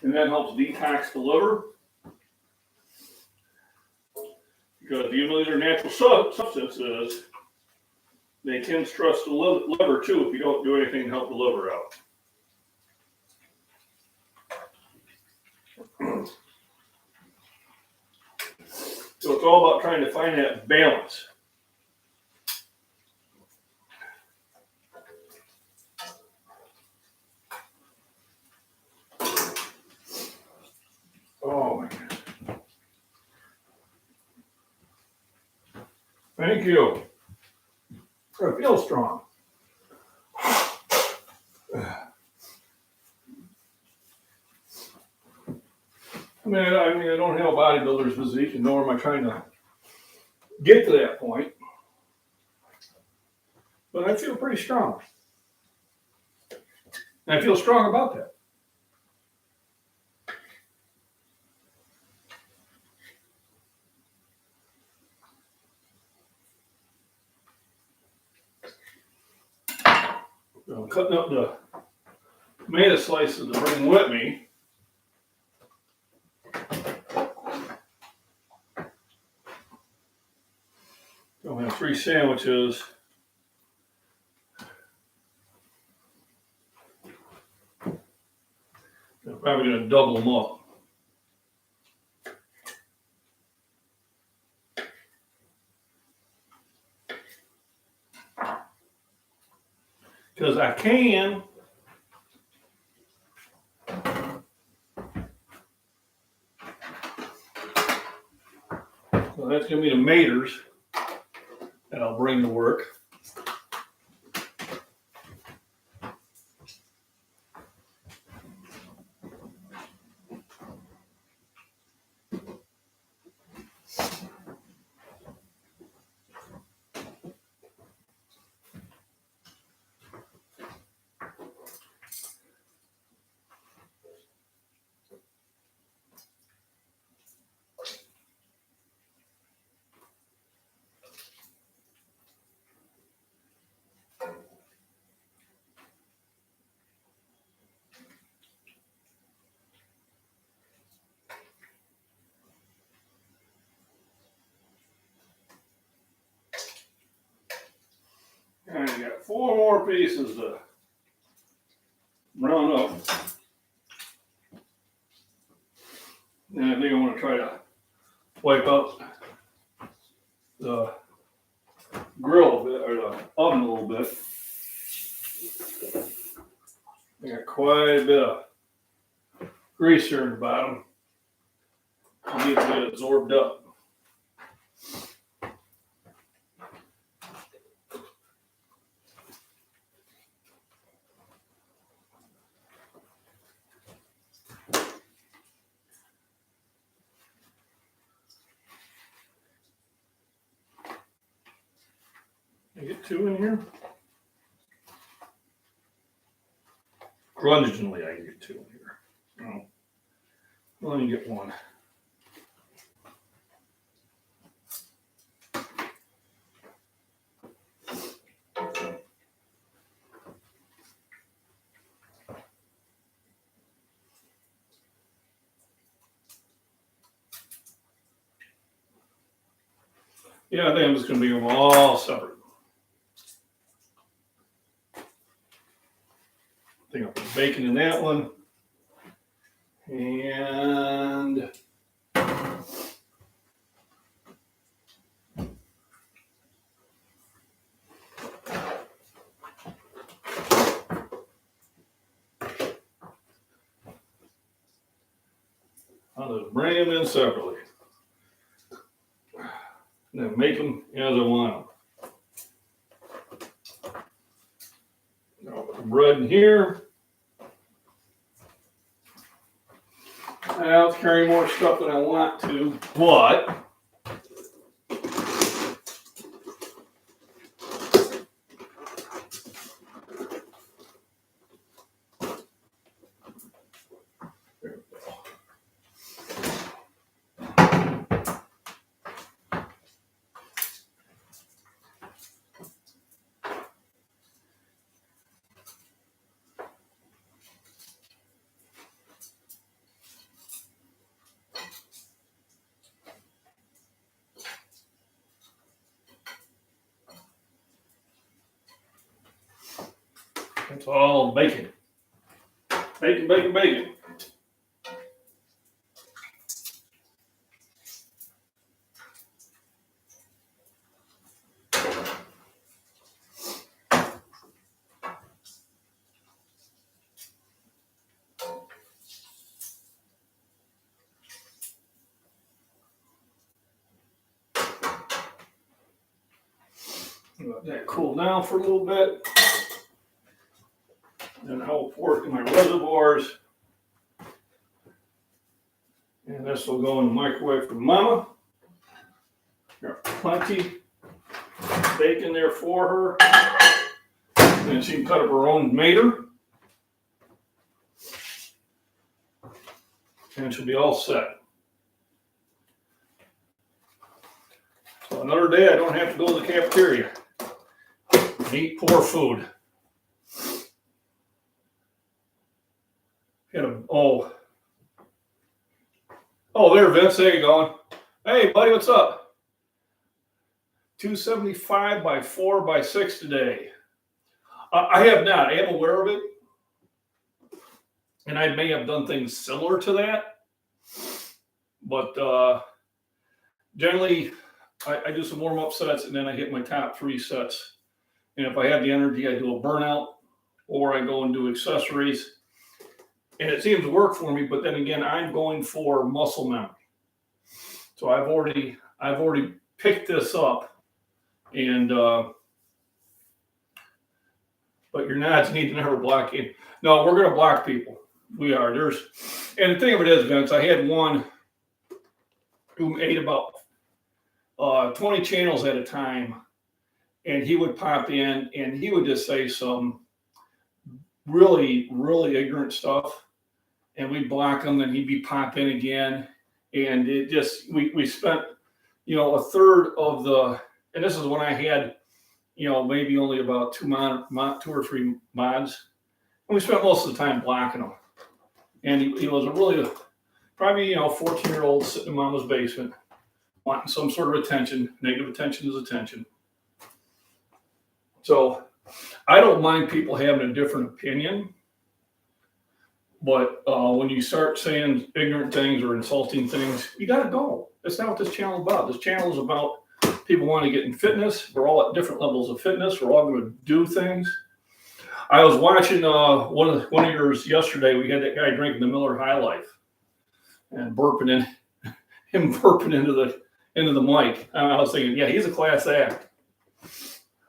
And that helps detox the liver. Because even though these are natural substances, they can stress the liver too if you don't do anything to help the liver out. So it's all about trying to find that balance. Oh my goodness. Thank you. I feel strong. I don't have a bodybuilder's physique, and nor am I trying to get to that point. But I feel pretty strong. And I feel strong about that. So I'm cutting up the tomato slices to bring with me. I'll have 3 sandwiches. I'm probably going to double them up. Because I can. So that's going to be the maters that I'll bring to work. And I got 4 more pieces to round up. And I think I want to try to wipe out the grill a bit, or the oven a little bit. I got quite a bit of grease here in the bottom. I need to get it absorbed up. I get 2 in here. Grudgingly, I can get 2 in here. Oh, let me get 1. Yeah, I think I'm just going to leave them all separate. I think I'll put bacon in that one. And I'll just bring them in separately. And then make them as I want them. I'll put the bread in here. I'll carry more stuff than I want to, but it's all bacon. Bacon, bacon, bacon. Let that cool down for a little bit. Then I'll pour it in my reservoirs. And And this will go in the microwave for Mama. Got plenty of bacon there for her. And she can cut up her own mater. And she'll be all set. So another day I don't have to go to the cafeteria and eat poor food. Oh, there, Vince. There you going. Hey, buddy, what's up? 275 by 4 by 6 today. I have not. I am aware of it. And I may have done things similar to that. But generally, I do some warm-up sets, and then I hit my top 3 sets. And if I have the energy, I do a burnout, or I go and do accessories. And it seems to work for me, but then again, I'm going for muscle memory. So I've already picked this up, and but your nods need to never block in. No, we're going to block people. We are. And the thing of it is, Vince, I had one who ate about 20 channels at a time, and he would pop in and he would just say some really, really ignorant stuff, and we'd block him, and he'd be pop in again. And it just, we spent, a third of the, and this is when I had, maybe only about 2 or 3 mods. And we spent most of the time blocking him. And he was a really, probably, 14-year-old sitting in Mama's basement, wanting some sort of attention. Negative attention is attention. So I don't mind people having a different opinion. But when you start saying ignorant things or insulting things, you got to go. That's not what this channel is about. This channel is about people wanting to get in fitness. We're all at different levels of fitness. We're all going to do things. I was watching one of yours yesterday. We had that guy drinking the Miller High Life and burping into the mic. I was thinking, yeah, he's a class act.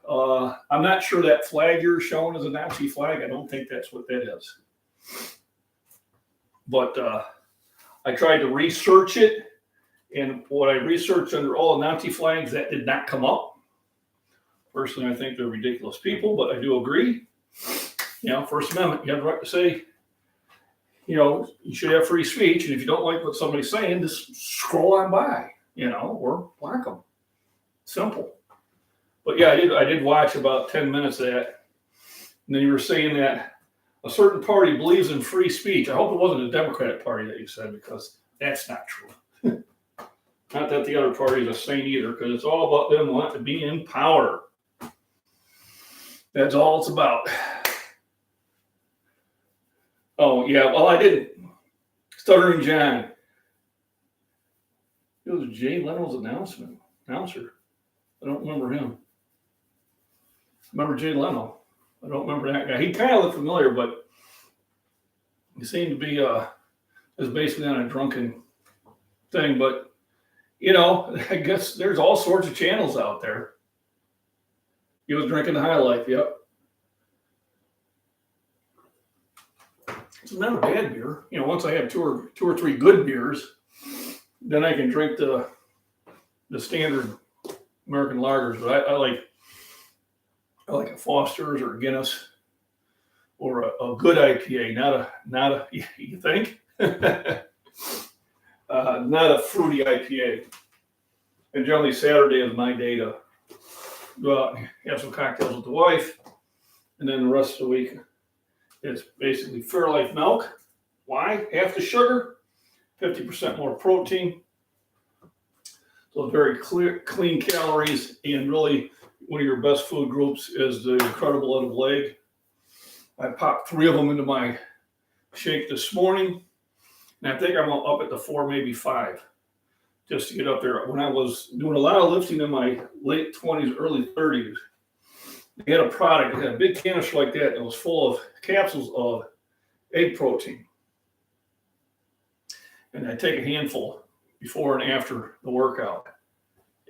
I'm not sure that flag you're showing is a Nazi flag. I don't think that's what that is. But I tried to research it, and what I researched under all the Nazi flags, that did not come up. Personally, I think they're ridiculous people, but I do agree. First Amendment, you have the right to say, you should have free speech, and if you don't like what somebody's saying, just scroll on by, or block them. Simple. But yeah, I did watch about 10 minutes of that, and then you were saying that a certain party believes in free speech. I hope it wasn't a Democratic Party that you said, because that's not true. Not that the other party is a saint either, because it's all about them wanting to be in power. That's all it's about. Oh, yeah, well, I didn't. Stuttering John. It was Jay Leno's announcer. I don't remember him. Remember Jay Leno? I don't remember that guy. He kind of looked familiar, but he seemed to be just basically on a drunken thing. But, I guess there's all sorts of channels out there. He was drinking the High Life, yep. It's not a bad beer. Once I have two or 3 good beers, then I can drink the standard American lagers. But I like a Foster's or a Guinness or a good IPA, not a you think? Not a fruity IPA. And generally Saturday is my day to go out and have some cocktails with the wife. And then the rest of the week, it's basically Fairlife milk. Why? Half the sugar, 50% more protein. So very clean calories, and really one of your best food groups is the incredible edible egg. I popped 3 of them into my shake this morning, and I think I'm up at the 4, maybe 5, just to get up there. When I was doing a lot of lifting in my late 20s, early 30s, they had a product, they had a big canister like that was full of capsules of egg protein. And I take a handful before and after the workout.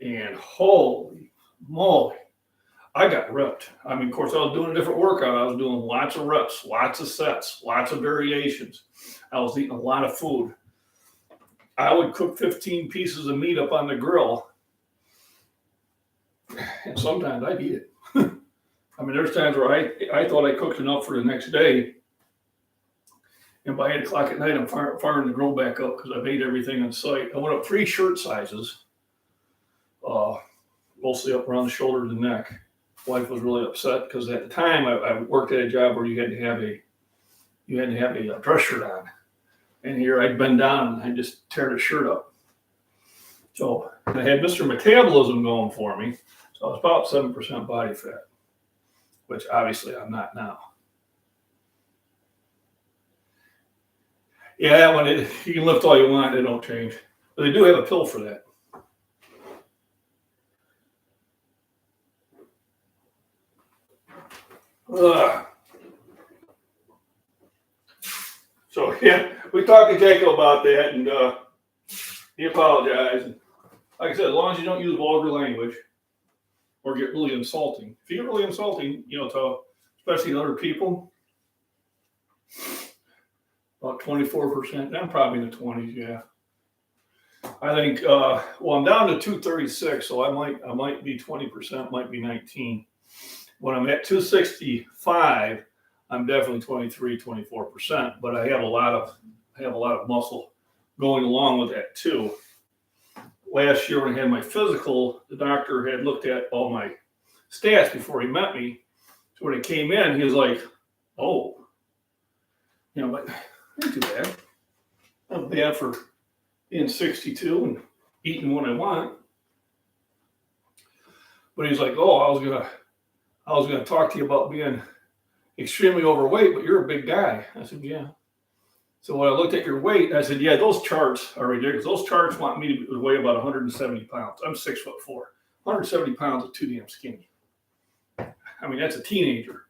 And holy moly, I got ripped. I mean, of course, I was doing a different workout. I was doing lots of reps, lots of sets, lots of variations. I was eating a lot of food. I would cook 15 pieces of meat up on the grill, and sometimes I'd eat it. I mean, there's times where I thought I cooked enough for the next day, and by 8 o'clock at night, I'm firing the grill back up because I've ate everything in sight. I went up 3 shirt sizes, mostly up around the shoulders and neck. Wife was really upset because at the time I worked at a job where you had to have a dress shirt on, and here I'd bend down and I'd just tear the shirt up. So I had Mr. Metabolism going for me, so I was about 7% body fat, which obviously I'm not now. Yeah, that one, you can lift all you want, they don't change. But they do have a pill for that. Ugh. So yeah, we talked to Jacob about that, and he apologized. And like I said, as long as you don't use vulgar language or get really insulting. If you get really insulting, to especially to other people, about 24%. I'm probably in the 20s. Yeah, I think. I'm down to 236, so I might be 20%, might be 19. When I'm at 265, I'm definitely 23, 24%. But I have a lot of muscle going along with that too. Last year when I had my physical, the doctor had looked at all my stats before he met me. So when he came in, he was like, "Oh, but not too bad. Not bad for being 62 and eating what I want." But he's like, "Oh, I was gonna talk to you about being extremely overweight, but you're a big guy." I said, "Yeah." So when I looked at your weight, I said, "Yeah, those charts are ridiculous. Those charts want me to weigh about 170 pounds. I'm 6'4". 170 pounds is too damn skinny. I mean, that's a teenager.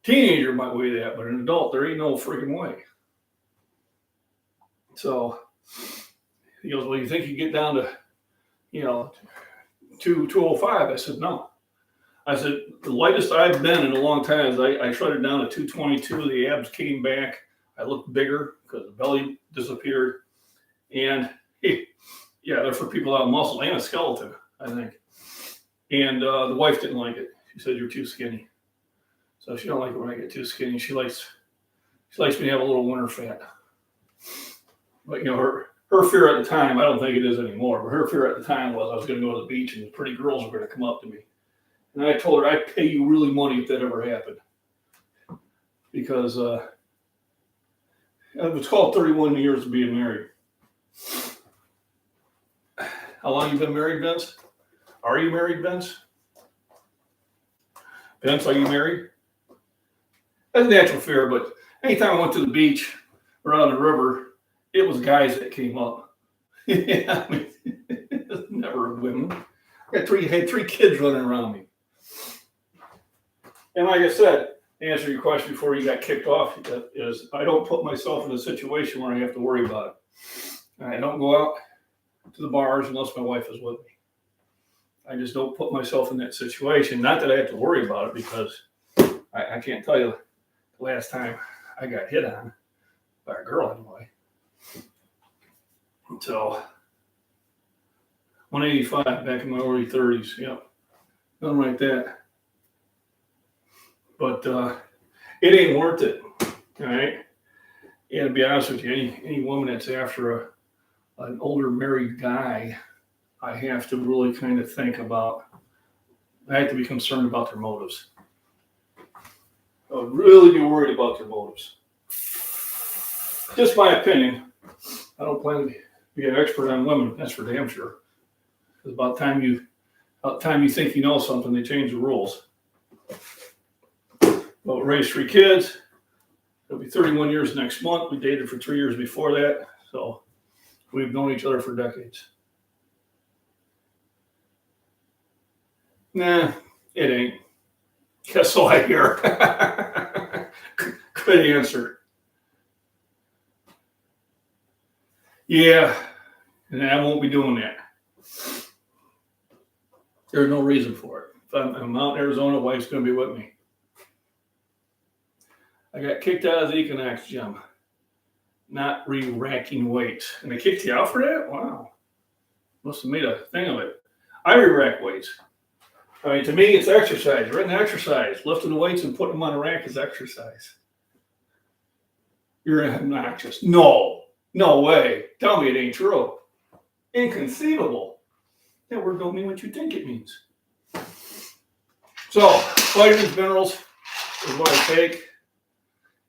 Teenager might weigh that, but an adult, there ain't no freaking way." So he goes, "Well, you think you get down to, 205? I said, "No." I said, "The lightest I've been in a long time is I shredded down to 222. The abs came back. I looked bigger because the belly disappeared. And they're for people without muscle and a skeleton, I think." And the wife didn't like it. She said, "You're too skinny." So she don't like it when I get too skinny. She likes me to have a little winter fat. But her fear at the time, I don't think it is anymore, but her fear at the time was I was going to go to the beach and pretty girls were going to come up to me. And I told her I'd pay you really money if that ever happened. Because it's called 31 years of being married. How long you been married, Vince? Are you married, Vince? Vince, are you married? That's a natural fear, but anytime I went to the beach or on the river, it was guys that came up. I mean, it never women. I had three kids running around me. And like I said, to answer your question before you got kicked off, is I don't put myself in a situation where I have to worry about it. I don't go out to the bars unless my wife is with me. I just don't put myself in that situation. Not that I have to worry about it, because I can't tell you the last time I got hit on by a girl anyway. So 185 back in my early 30s. Yep. Nothing like that. But it ain't worth it. All right. Yeah, to be honest with you, any woman that's after an older married guy, I have to really kind of think about, I have to be concerned about their motives. I would really be worried about their motives. Just my opinion. I don't plan to be an expert on women, that's for damn sure. Because about the time you think you know something, they change the rules. But we raised 3 kids. It'll be 31 years next month. We dated for 3 years before that. So we've known each other for decades. Nah, it ain't. Guess so I hear. Good answer. Yeah, and I won't be doing that. There's no reason for it. If I'm out in Arizona, wife's going to be with me. I got kicked out of the Equinox gym. not re-racking weights. And they kicked you out for that? Wow. Must have made a thing of it. I re-rack weights. I mean, to me, it's exercise. Written exercise. Lifting the weights and putting them on a rack is exercise. You're obnoxious. No way. Tell me it ain't true. Inconceivable. That word don't mean what you think it means. So, vitamins, minerals is what I take.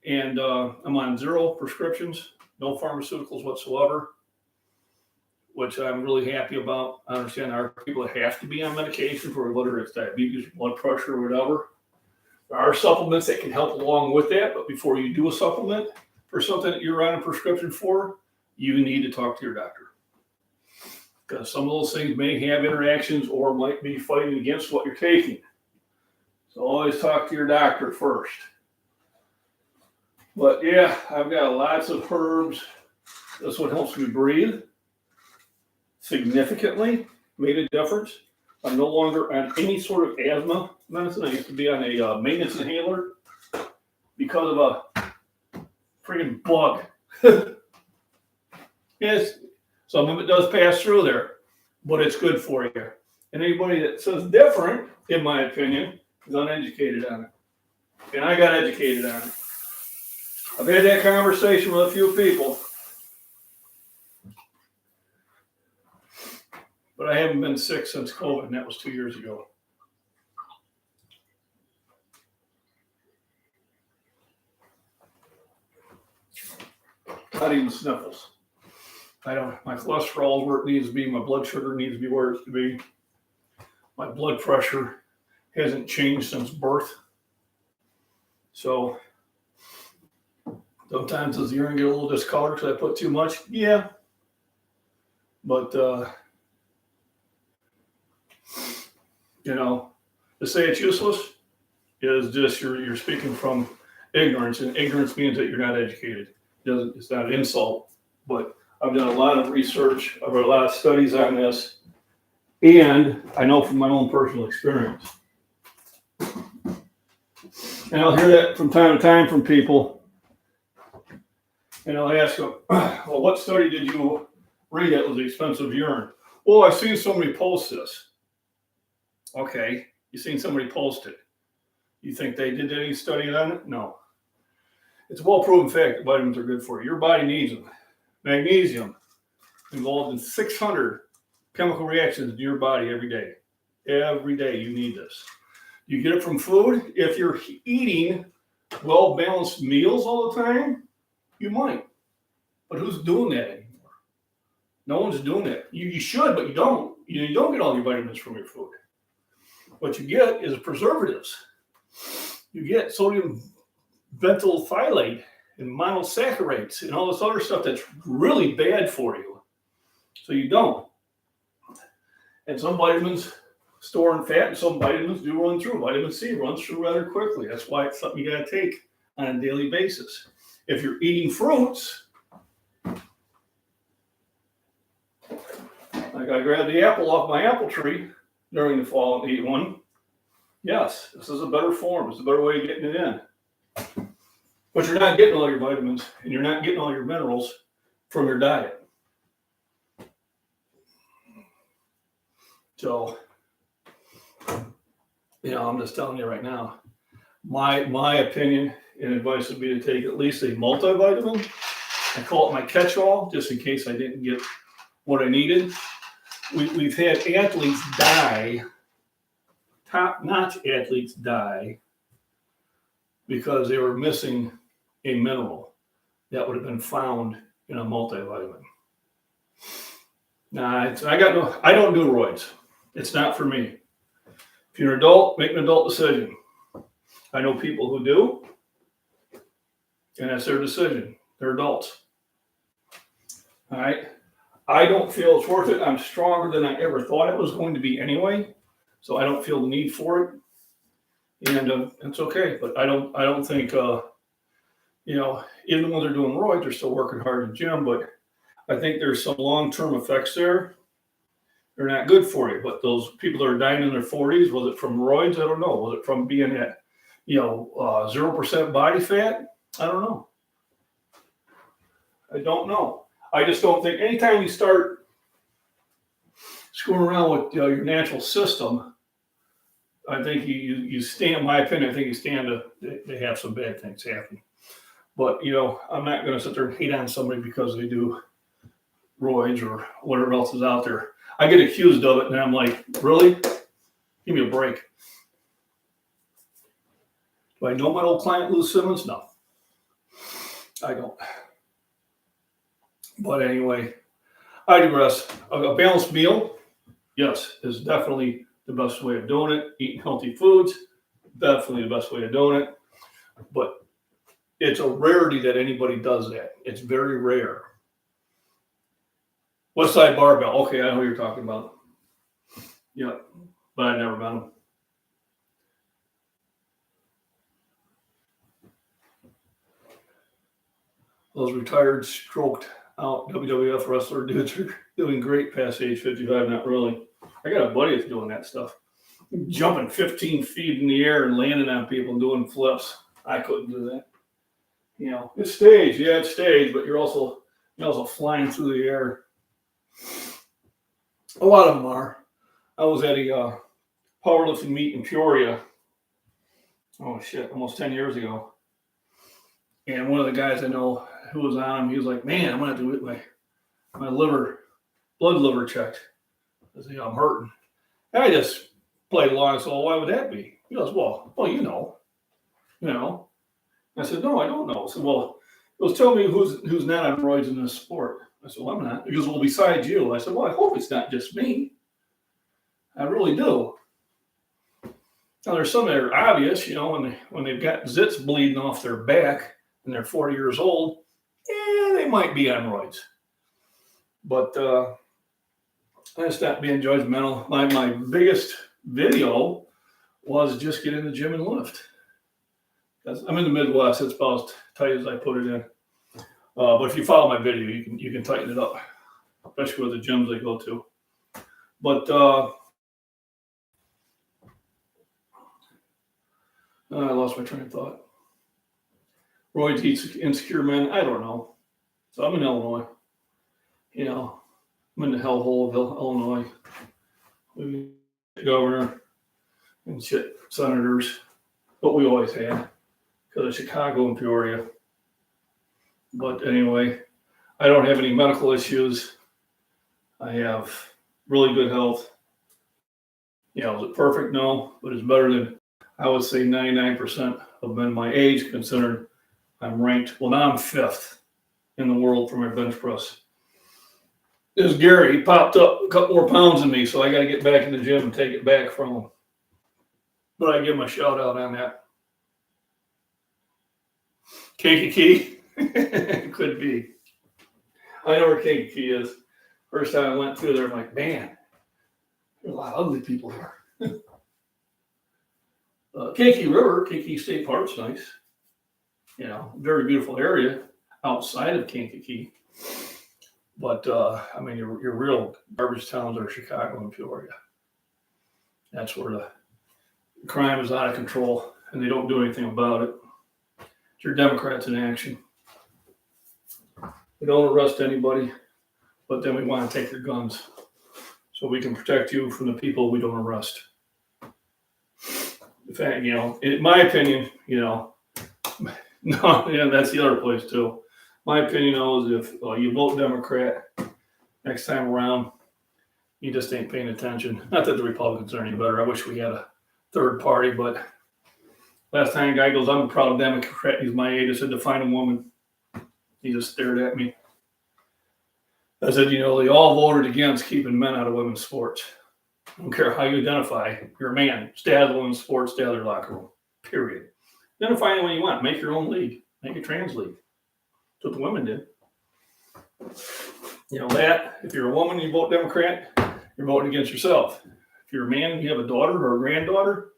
And I'm on 0 prescriptions, no pharmaceuticals whatsoever, which I'm really happy about. I understand there are people that have to be on medication for whether it's diabetes, blood pressure, or whatever. There are supplements that can help along with that, but before you do a supplement for something that you're on a prescription for, you need to talk to your doctor. Because some of those things may have interactions or might be fighting against what you're taking. So always talk to your doctor first. But yeah, I've got lots of herbs. This one helps me breathe significantly. Made a difference. I'm no longer on any sort of asthma medicine. I used to be on a maintenance inhaler because of a freaking bug. Yes, some of it does pass through there, but it's good for you. And anybody that says different, in my opinion, is uneducated on it. And I got educated on it. I've had that conversation with a few people, but I haven't been sick since COVID, and that was 2 years ago. Not even sniffles. My cholesterol is where it needs to be. My blood sugar needs to be where it needs to be. My blood pressure hasn't changed since birth. So sometimes does the urine get a little discolored because I put too much? Yeah. But, to say it's useless is just you're speaking from ignorance, and ignorance means that you're not educated. It's not an insult, but I've done a lot of research, I've read a lot of studies on this, and I know from my own personal experience. And I'll hear that from time to time from people, and I'll ask them, well, what study did you read that was expensive urine? Well, I've seen somebody post this. Okay, you've seen somebody post it. You think they did any study on it? No. It's a well-proven fact that vitamins are good for you. Your body needs them. Magnesium involved in 600 chemical reactions in your body every day. Every day you need this. You get it from food. If you're eating well-balanced meals all the time, you might. But who's doing that anymore? No one's doing that. You should, but you don't. You don't get all your vitamins from your food. What you get is preservatives. You get sodium bentyl and monosaccharides and all this other stuff that's really bad for you. So you don't. And some vitamins store in fat, and some vitamins do run through. Vitamin C runs through rather quickly. That's why it's something you got to take on a daily basis. If you're eating fruits, like I grabbed the apple off my apple tree during the fall and eat one. Yes, this is a better form. It's a better way of getting it in. But you're not getting all your vitamins and you're not getting all your minerals from your diet. So, I'm just telling you right now, my opinion and advice would be to take at least a multivitamin. I call it my catch-all, just in case I didn't get what I needed. We've had athletes die, top-notch athletes die, because they were missing a mineral that would have been found in a multivitamin. Now, I don't do roids. It's not for me. If you're an adult, make an adult decision. I know people who do, and that's their decision. They're adults. All right. I don't feel it's worth it. I'm stronger than I ever thought it was going to be anyway, so I don't feel the need for it. And it's okay, but I don't think, even when they're doing roids, they're still working hard in the gym, but I think there's some long-term effects there. They're not good for you, but those people that are dying in their 40s, was it from roids? I don't know. Was it from being at, 0% body fat? I don't know. I don't know. I just don't think anytime you start screwing around with your natural system, I think you stand. In my opinion, I think you stand to have some bad things happen. But I'm not going to sit there and hate on somebody because they do roids or whatever else is out there. I get accused of it, and I'm like, really? Give me a break. Do I know my old client Lou Simmons? No, I don't. But anyway, I digress. A balanced meal, yes, is definitely the best way of doing it. Eating healthy foods, definitely the best way of doing it. But it's a rarity that anybody does that. It's very rare. West Side Barbell. Okay, I know who you're talking about. Yeah, but I never met them. Those retired, stroked out WWF wrestler dudes are doing great past age 55. Not really. I got a buddy that's doing that stuff. Jumping 15 feet in the air and landing on people and doing flips. I couldn't do that. It's stage. Yeah, it's stage, but you're also flying through the air. A lot of them are. I was at a powerlifting meet in Peoria. Oh shit, almost 10 years ago. And one of the guys I know who was on him, he was like, "Man, I'm gonna have to get my blood liver checked. I said, I'm hurting." And I just played along. So why would that be? He goes, well, you know. I said, no, I don't know. I said, well, he goes, tell me who's not on roids in this sport. I said, well, I'm not. He goes, well, besides you. I said, well, I hope it's not just me. I really do. Now, there's some that are obvious, when they've got zits bleeding off their back and they're 40 years old, they might be on roids. But that's not being judgmental. My biggest video was just get in the gym and lift. I'm in the Midwest. It's about as tight as I put it in. But if you follow my video, you can tighten it up, especially with the gyms I go to. But I lost my train of thought. Roids eats insecure men. I don't know. So I'm in Illinois. I'm in the hellhole of Illinois. We governor and shit, senators, but we always had because of Chicago and Peoria. But anyway, I don't have any medical issues. I have really good health. Is it perfect? No, but it's better than, I would say, 99% of men my age, considered I'm ranked. Well, now I'm 5th in the world for my bench press. This Gary, he popped up a couple more pounds than me, so I got to get back in the gym and take it back from him. But I give him a shout out on that. Kankakee? Could be. I know where Kankakee is. First time I went through there, I'm like, man, there's a lot of ugly people here. Kankakee River, Kankakee State Park's nice. Very beautiful area outside of Kankakee. But, your real garbage towns are Chicago and Peoria. That's where the crime is out of control, and they don't do anything about it. It's your Democrats in action. We don't arrest anybody, but then we want to take your guns so we can protect you from the people we don't arrest. In fact, in my opinion, no, that's the other place too. My opinion is if you vote Democrat next time around, you just ain't paying attention. Not that the Republicans are any better. I wish we had a third party, but last time a guy goes, I'm a proud Democrat. He's my age. I said, define a woman. He just stared at me. I said, they all voted against keeping men out of women's sports. I don't care how you identify. You're a man. Stay out of the women's sports. Stay out of their locker room. Period. Identify any way you want. Make your own league. Make a trans league. That's what the women did. That, if you're a woman, you vote Democrat, you're voting against yourself. If you're a man and you have a daughter or a granddaughter,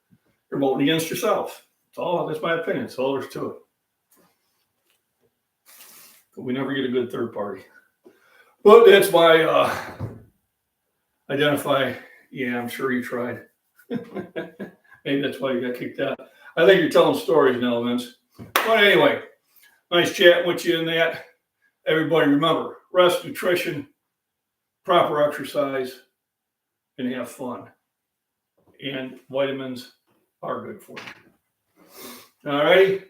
you're voting against yourself. That's my opinion. That's all there's to it. But we never get a good third party. But that's my identify. Yeah, I'm sure you tried. Maybe that's why you got kicked out. I think you're telling stories now, Vince. But anyway, nice chatting with you in that. everybody remember, rest, nutrition, proper exercise, and have fun. And vitamins are good for you. All righty,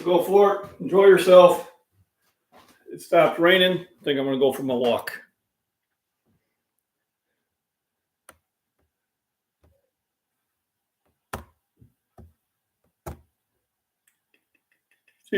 go for it. Enjoy yourself. It stopped raining. I think I'm going to go for my walk.